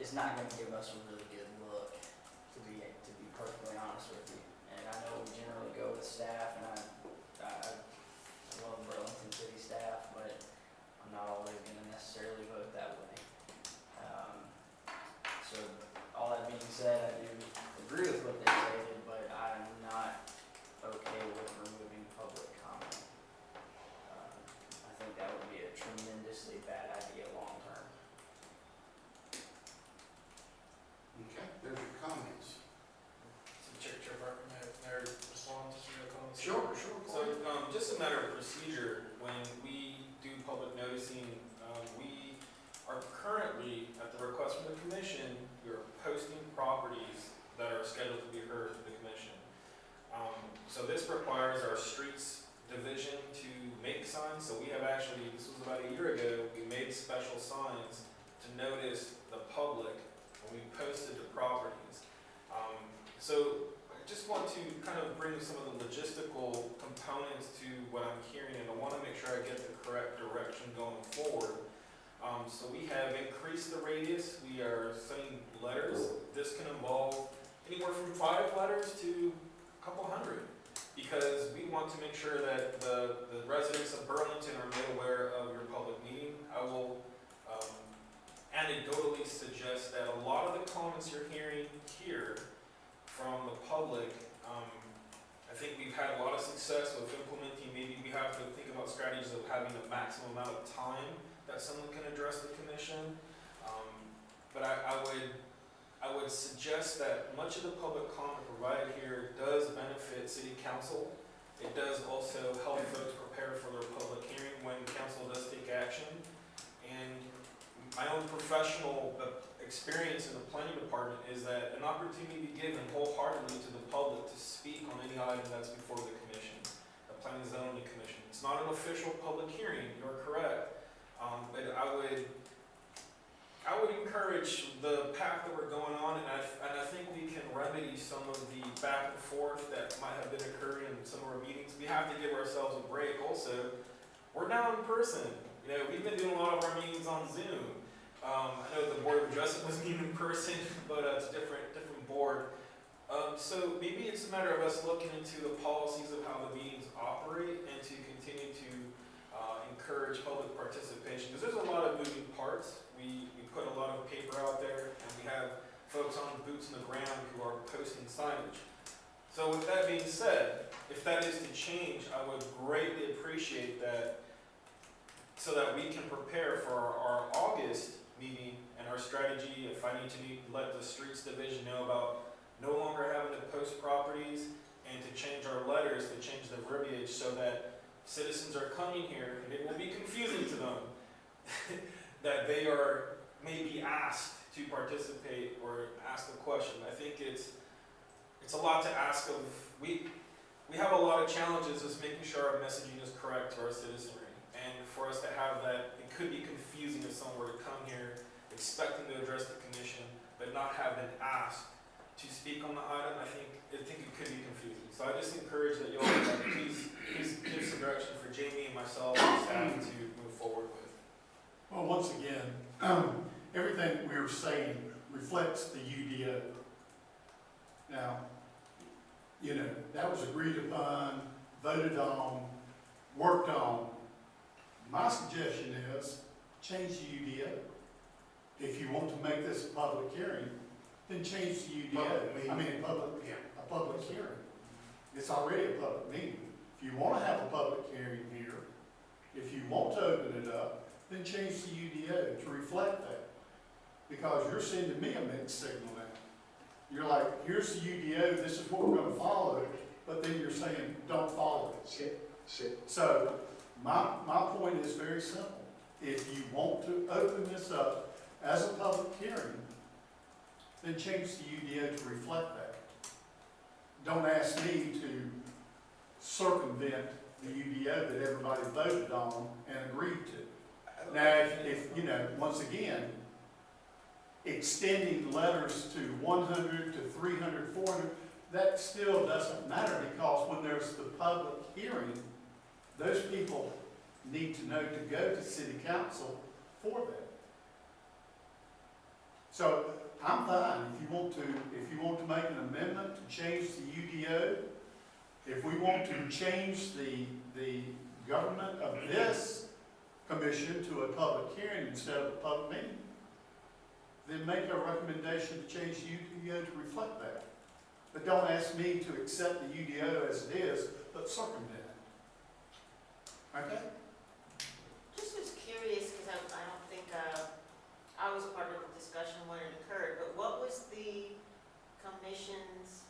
it's not gonna give us a really good look, to be perfectly honest with you. And I know we generally go with staff, and I love Burlington City staff, but I'm not always gonna necessarily vote that way. So, all that being said, I do agree with what they stated, but I'm not okay with removing public comment. I think that would be a tremendously bad idea long term. Okay, there's your comments. So Chair Parker, may I respond to some of the comments? Sure. So, just a matter of procedure, when we do public noticing, we are currently, at the request from the commission, we are posting properties that are scheduled to be heard to the commission. So this requires our streets division to make signs, so we have actually, this was about a year ago, we made special signs to notice the public when we posted the properties. So I just want to kind of bring some of the logistical components to what I'm hearing, and I want to make sure I get the correct direction going forward. So we have increased the radius. We are sending letters. This can involve anywhere from 5 letters to a couple hundred, because we want to make sure that the residents of Burlington are made aware of your public meeting. I will anecdotally suggest that a lot of the comments you're hearing here from the public, I think we've had a lot of success with implementing. Maybe we have to think about strategies of having a maximum amount of time that someone can address the commission. But I would suggest that much of the public comment provided here does benefit city council. It does also help folks prepare for their public hearing when council does take action. And my own professional experience in the planning department is that an opportunity to be given wholeheartedly to the public to speak on any item that's before the commission, the Planning and Zoning Commission. It's not an official public hearing, you're correct. But I would encourage the path that we're going on, and I think we can remedy some of the back and forth that might have been occurring in some of our meetings. We have to give ourselves a break also. We're now in person. You know, we've been doing a lot of our meetings on Zoom. I know the Board of Adjustment was meeting in person, but it's a different board. So maybe it's a matter of us looking into the policies of how the meetings operate and to continue to encourage public participation, because there's a lot of moving parts. We put a lot of paper out there, and we have folks on boots on the ground who are posting signage. So with that being said, if that is to change, I would greatly appreciate that, so that we can prepare for our August meeting and our strategy. If I need to let the streets division know about no longer having to post properties, and to change our letters, to change the verbiage so that citizens are coming here, and it will be confusing to them, that they are maybe asked to participate or ask the question. I think it's a lot to ask of. We have a lot of challenges just making sure our messaging is correct to our citizenry. And for us to have that, it could be confusing if someone were to come here expecting to address the commission, but not have been asked to speak on the item. I think it could be confusing. So I just encourage that you all please give some direction for Jamie and myself and staff to move forward with. Well, once again, everything we were saying reflects the UDO. Now, you know, that was agreed upon, voted on, worked on. My suggestion is change the UDO. If you want to make this a public hearing, then change the UDO. A public hearing. It's already a public meeting. If you want to have a public hearing here, if you want to open it up, then change the UDO to reflect that. Because you're sending me a mixed signal now. You're like, here's the UDO, this is what we're going to follow, but then you're saying, don't follow it. So, my point is very simple. If you want to open this up as a public hearing, then change the UDO to reflect that. Don't ask me to circumvent the UDO that everybody voted on and agreed to. Now, if you know, once again, extending letters to 100 to 300, 400, that still doesn't matter, because when there's the public hearing, those people need to know to go to city council for that. So I'm fine, if you want to make an amendment to change the UDO, if we want to change the government of this commission to a public hearing instead of a public meeting, then make a recommendation to change the UDO to reflect that. But don't ask me to accept the UDO as it is, but circumvent it. Okay? Just was curious, because I don't think, I was part of the discussion when it occurred, but what was the commission's,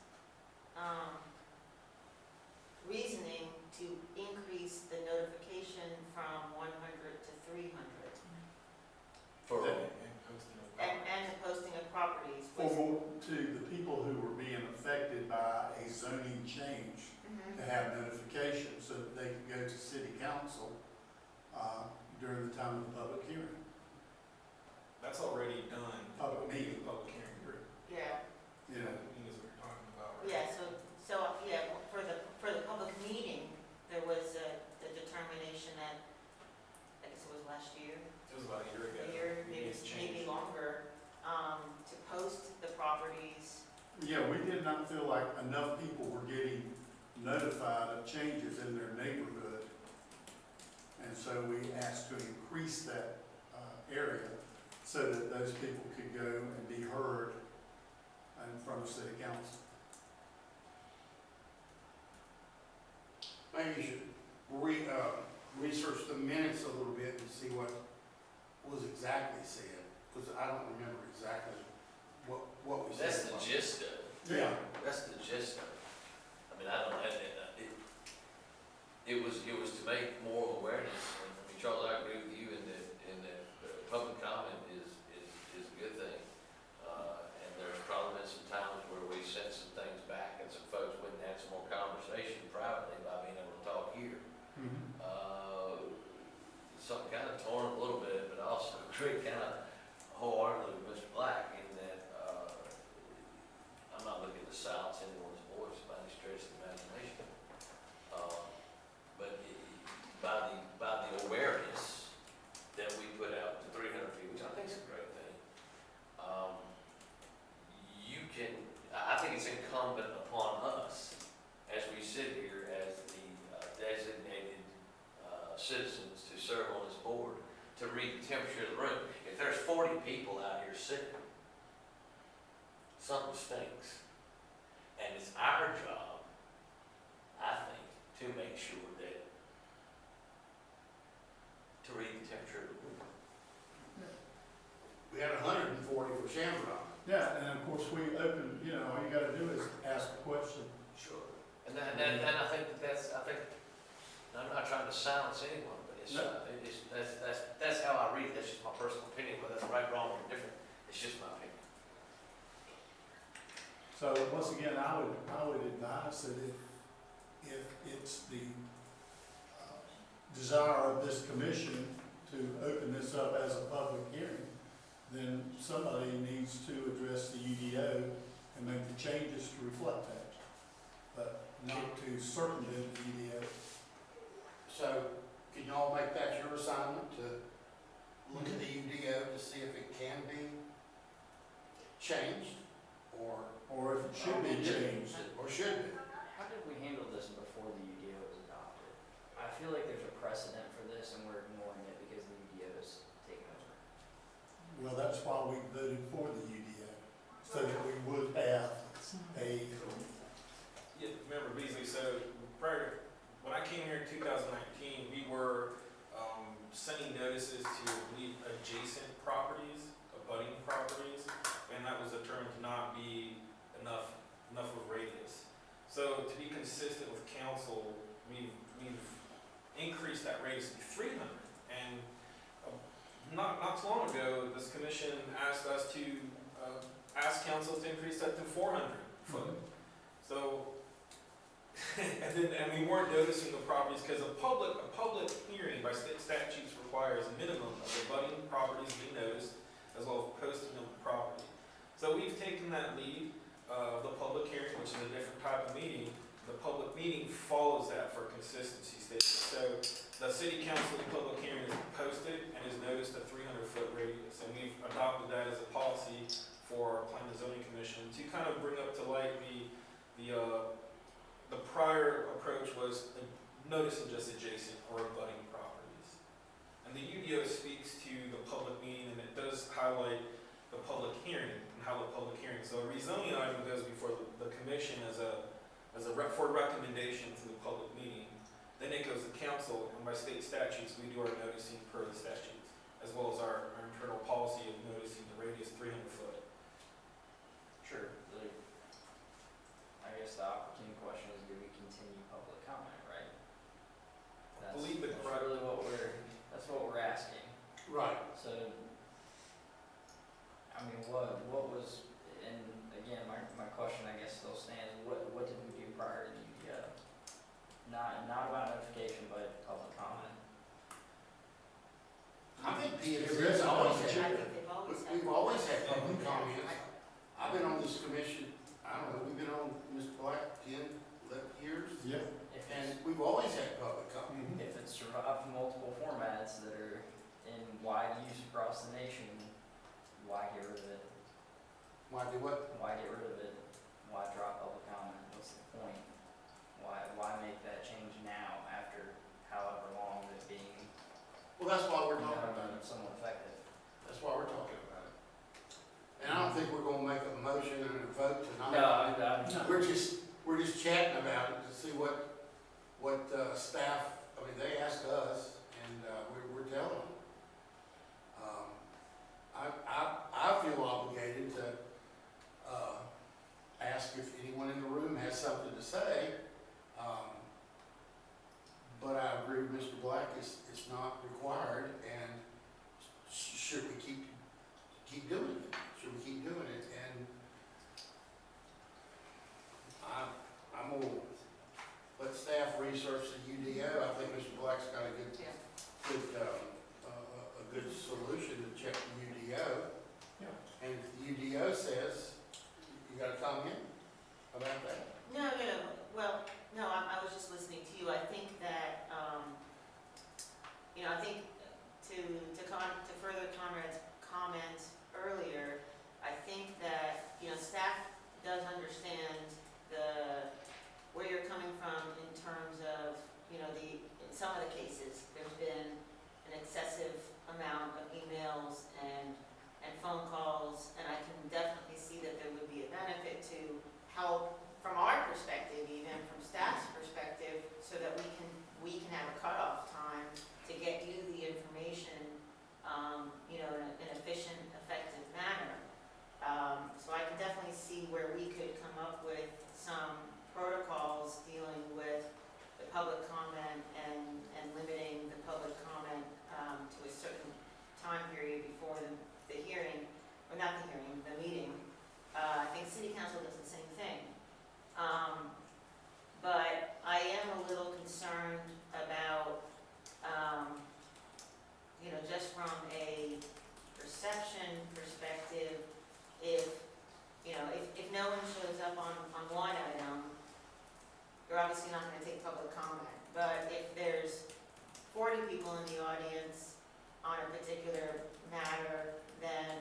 reasoning to increase the notification from 100 to 300? For, And the posting of properties was. To the people who were being affected by a zoning change, to have notification so that they could go to city council, during the time of the public hearing. That's already done. Public meeting. Public hearing, group. Yeah. You know, Is what you're talking about, right? Yeah, for the public meeting, there was the determination that, I guess it was last year, It was about a year ago. a year, maybe It's changed. longer, to post the properties. yeah, we did not feel like enough people were getting notified of changes in their neighborhood. And so we asked to increase that, area so that those people could go and be heard in front of city council. Maybe you should research the minutes a little bit and see what was exactly said, because I don't remember exactly what we said. that's the gist of it. Yeah. That's the gist of it. I mean, I don't, it was to make more awareness, and I mean, Charles, I agree with you in that public comment is a good thing. And there's probably been some times where we sent some things back and some folks went and had some more conversation privately by being able to talk here. Something kind of torn a little bit, but also agree kind of wholeheartedly with Mr. Black in that, I'm not looking to silence anyone's voice by any stretch of the imagination. But by the awareness that we put out to 300 feet, which I think is a great thing, I think it's incumbent upon us, as we sit here as the designated citizens to serve on this board, to read the temperature of the room. If there's 40 people out here sitting, something stinks. And it's our job, I think, to make sure that, to read the temperature of the room. We had 140 for Shamrock. Yeah, and of course, we open, all you gotta do is ask a question. Sure. And I think I'm not trying to silence anyone, but that's how I read it. That's just my personal opinion, whether that's right, wrong, or different. It's just my opinion. So once again, I would advise that if it's the desire of this commission to open this up as a public hearing, then somebody needs to address the UDO and make the changes to reflect that, but not to circumvent the UDO. So, can you all make that your assignment, to look at the UDO to see if it can be changed, or if it should be changed. Or should be. How did we handle this before the UDO was adopted? I feel like there's a precedent for this and we're ignoring it because the UDO is taken over. Well, that's why we voted for the UDO, so that we would have a, Yeah, remember Beasley, so when I came here in 2019, we were sending notices to, I believe, adjacent properties, abutting properties, and that was determined to not be enough of a radius. So to be consistent with council, we've increased that radius to 300. And not too long ago, this commission asked us to ask council to increase that to 400 foot. So, and we weren't noticing the properties because a public hearing by state statutes requires a minimum of abutting properties being noticed as well as posting of the property. So we've taken that lead of the public hearing, which is a different type of meeting. The public meeting follows that for consistency's sake. So the city council public hearing is posted and is noticed a 300-foot radius, and we've adopted that as a policy Planning and Zoning Commission to kind of bring up to light the prior approach was a notice of just adjacent or abutting properties. And the UDO speaks to the public meeting, and it does highlight the public hearing and how the public hearing. So a rezoning item goes before the commission for recommendation to the public meeting. Then it goes to council, and by state statutes, we do our noticing per the statutes, as well as our internal policy of noticing the radius 300 foot. Sure. I guess the opportune question is, do we continue public comment, right? That's Believe it, right. really that's what we're asking. Right. So, I mean, what was, and again, my question, I guess, still stands, what did we do prior to the UDO? Not about notification, but public comment. I think P&Z Yeah, has always I had, think they've always had. we've always had public Yeah. comments. I've been on this commission, I don't know, we've been on Mr. Black 10, 11 years, Yeah. and we've always had public comment. If it's survived multiple formats that are in wide use across the nation, why get rid of it? Why do what? Why get rid of it? Why drop public comment? What's the point? Why make that change now after however long it being, Well, that's why we're talking about it. somewhat effective? That's why we're talking about it. And I don't think we're gonna make a motion and a vote tonight. No. We're just chatting about it to see what staff, I mean, they ask us, and, we're telling them. I feel obligated to, ask if anyone in the room has something to say. But I agree with Mr. Black, it's not required, and should we keep doing it? Should we keep doing it? And I'm gonna let staff research the UDO. I think Mr. Black's got a good solution to check the UDO. Yeah. And if the UDO says, you got a comment about that? No, well, no, I was just listening to you. I think that, I think to further Conrad's comment earlier, I think that, staff does understand where you're coming from in terms of, in some of the cases, there's been an excessive amount of emails and phone calls, and I can definitely see that there would be a benefit to help from our perspective, even from staff's perspective, so that we can have a cutoff time to get you the information, in an efficient, effective manner. So I can definitely see where we could come up with some protocols dealing with the public comment and limiting the public comment to a certain time period before the hearing, or not the hearing, the meeting. I think City Council does the same thing. But I am a little concerned about, just from a perception perspective, if no one shows up on one item, you're obviously not gonna take public comment. But if there's 40 people in the audience on a particular matter, then,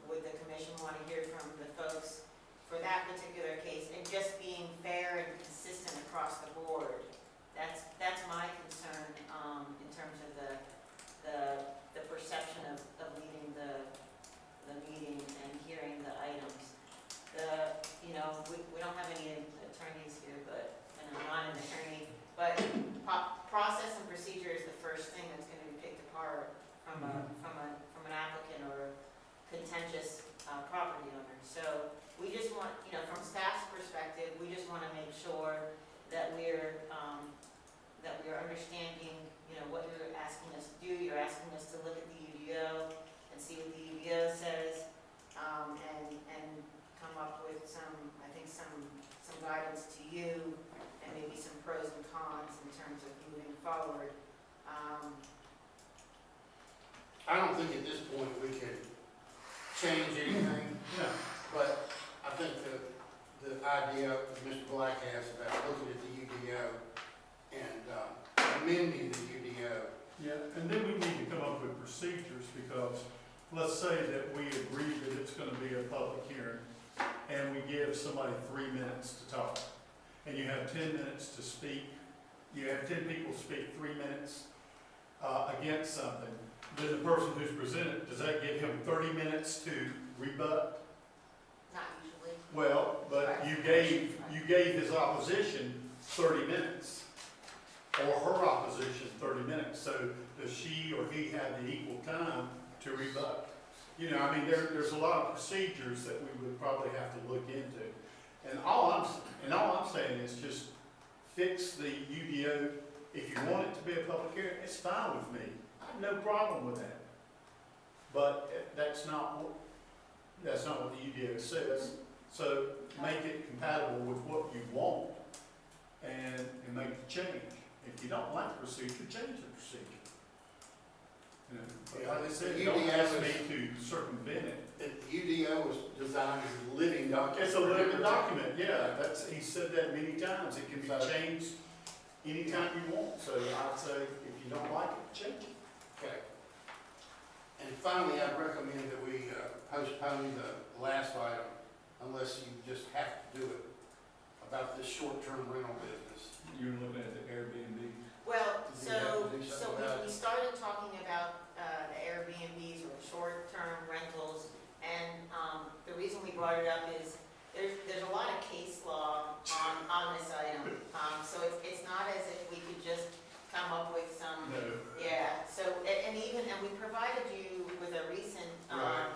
would the commission want to hear from the folks for that particular case, and just being fair and consistent across the board? That's my concern, in terms of the perception of leading the meeting and hearing the items. We don't have any attorneys here, but, and I'm not an attorney, but process and procedure is the first thing that's going to be picked apart from an applicant or contentious property owner. So we just want, from staff's perspective, we just want to make sure that we're understanding, what you're asking us to do. You're asking us to look at the UDO and see what the UDO says, and come up with some guidance to you, and maybe some pros and cons in terms of moving forward. I don't think at this point we can change anything, but I think the idea that Mr. Black has about looking at the UDO and amending the UDO. Yeah, and then we need to come up with procedures, because let's say that we agree that it's gonna be a public hearing, and we give somebody 3 minutes to talk, and you have 10 minutes to speak, you have 10 people speak 3 minutes, against something, then the person who's presented, does that give him 30 minutes to rebut? Not usually. Well, but you gave his opposition 30 minutes, or her opposition 30 minutes, so does she or he have the equal time to rebut? You know, I mean, there's a lot of procedures that we would probably have to look into. And all I'm saying is just fix the UDO. If you want it to be a public hearing, it's fine with me. I have no problem with that. But that's not what the UDO says. So make it compatible with what you want and make the change. If you don't like the procedure, change the procedure. You know, but like I said, don't ask me to circumvent it. The UDO was designed as a living document. It's a living document, yeah, he said that many times, it can be changed anytime you want, so I'd say, if you don't like it, change it. Okay. And finally, I'd recommend that we postpone the last item unless you just have to do it about this short-term rental business. You're looking at the Airbnb. Well, Do you have to do so something about we started talking about the Airbnbs or short-term rentals, and the reason we brought it up is there's a lot of case law on this item. So it's not as if we could just come up with some, No. yeah, so, and we provided you with a recent Right.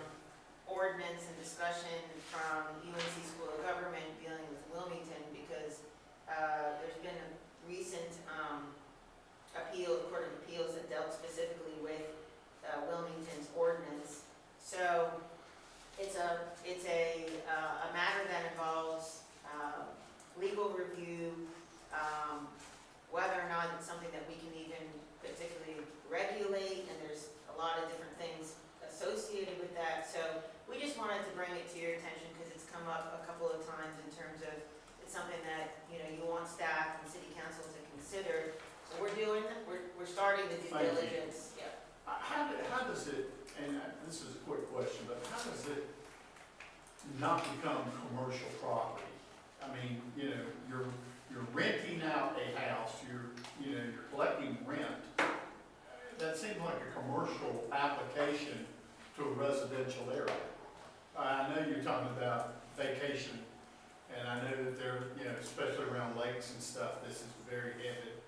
ordinance and discussion from UNC School of Government dealing with Wilmington, because there's been a recent Court of Appeals that dealt specifically with Wilmington's ordinance. So it's a matter that involves legal review, whether or not it's something that we can even particularly regulate, and there's a lot of different things associated with that. So we just wanted to bring it to your attention because it's come up a couple of times in terms of it's something that, you know, you want staff and city council to consider. So we're starting the due Thank you. diligence, yeah. How does it, and this is a quick question, but how does it not become commercial property? I mean, you know, you're renting out a house, you're collecting rent. That seems like a commercial application to a residential area. I know you're talking about vacation, and I know that there, you know, especially around lakes and stuff, this is very heavy.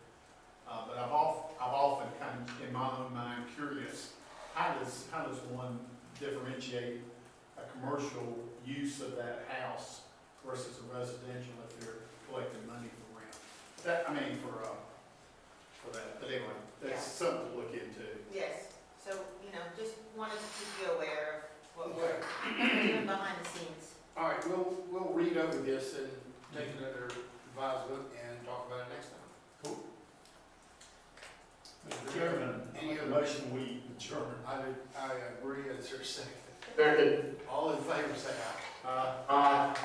But I've often kind of, in my own mind, curious, how does one differentiate a commercial use of that house versus a residential if they're collecting money for rent? That, I mean, for that, but anyway, that's something to look into. Yes, so, you know, just wanted to keep you aware of what we're doing behind the scenes. All right, we'll read over this and take it under advisement and talk about it next time. Cool. Mr. Chairman, I make a motion we adjourn. I agree, it's your second. Second. All in favor, say aye. Aye.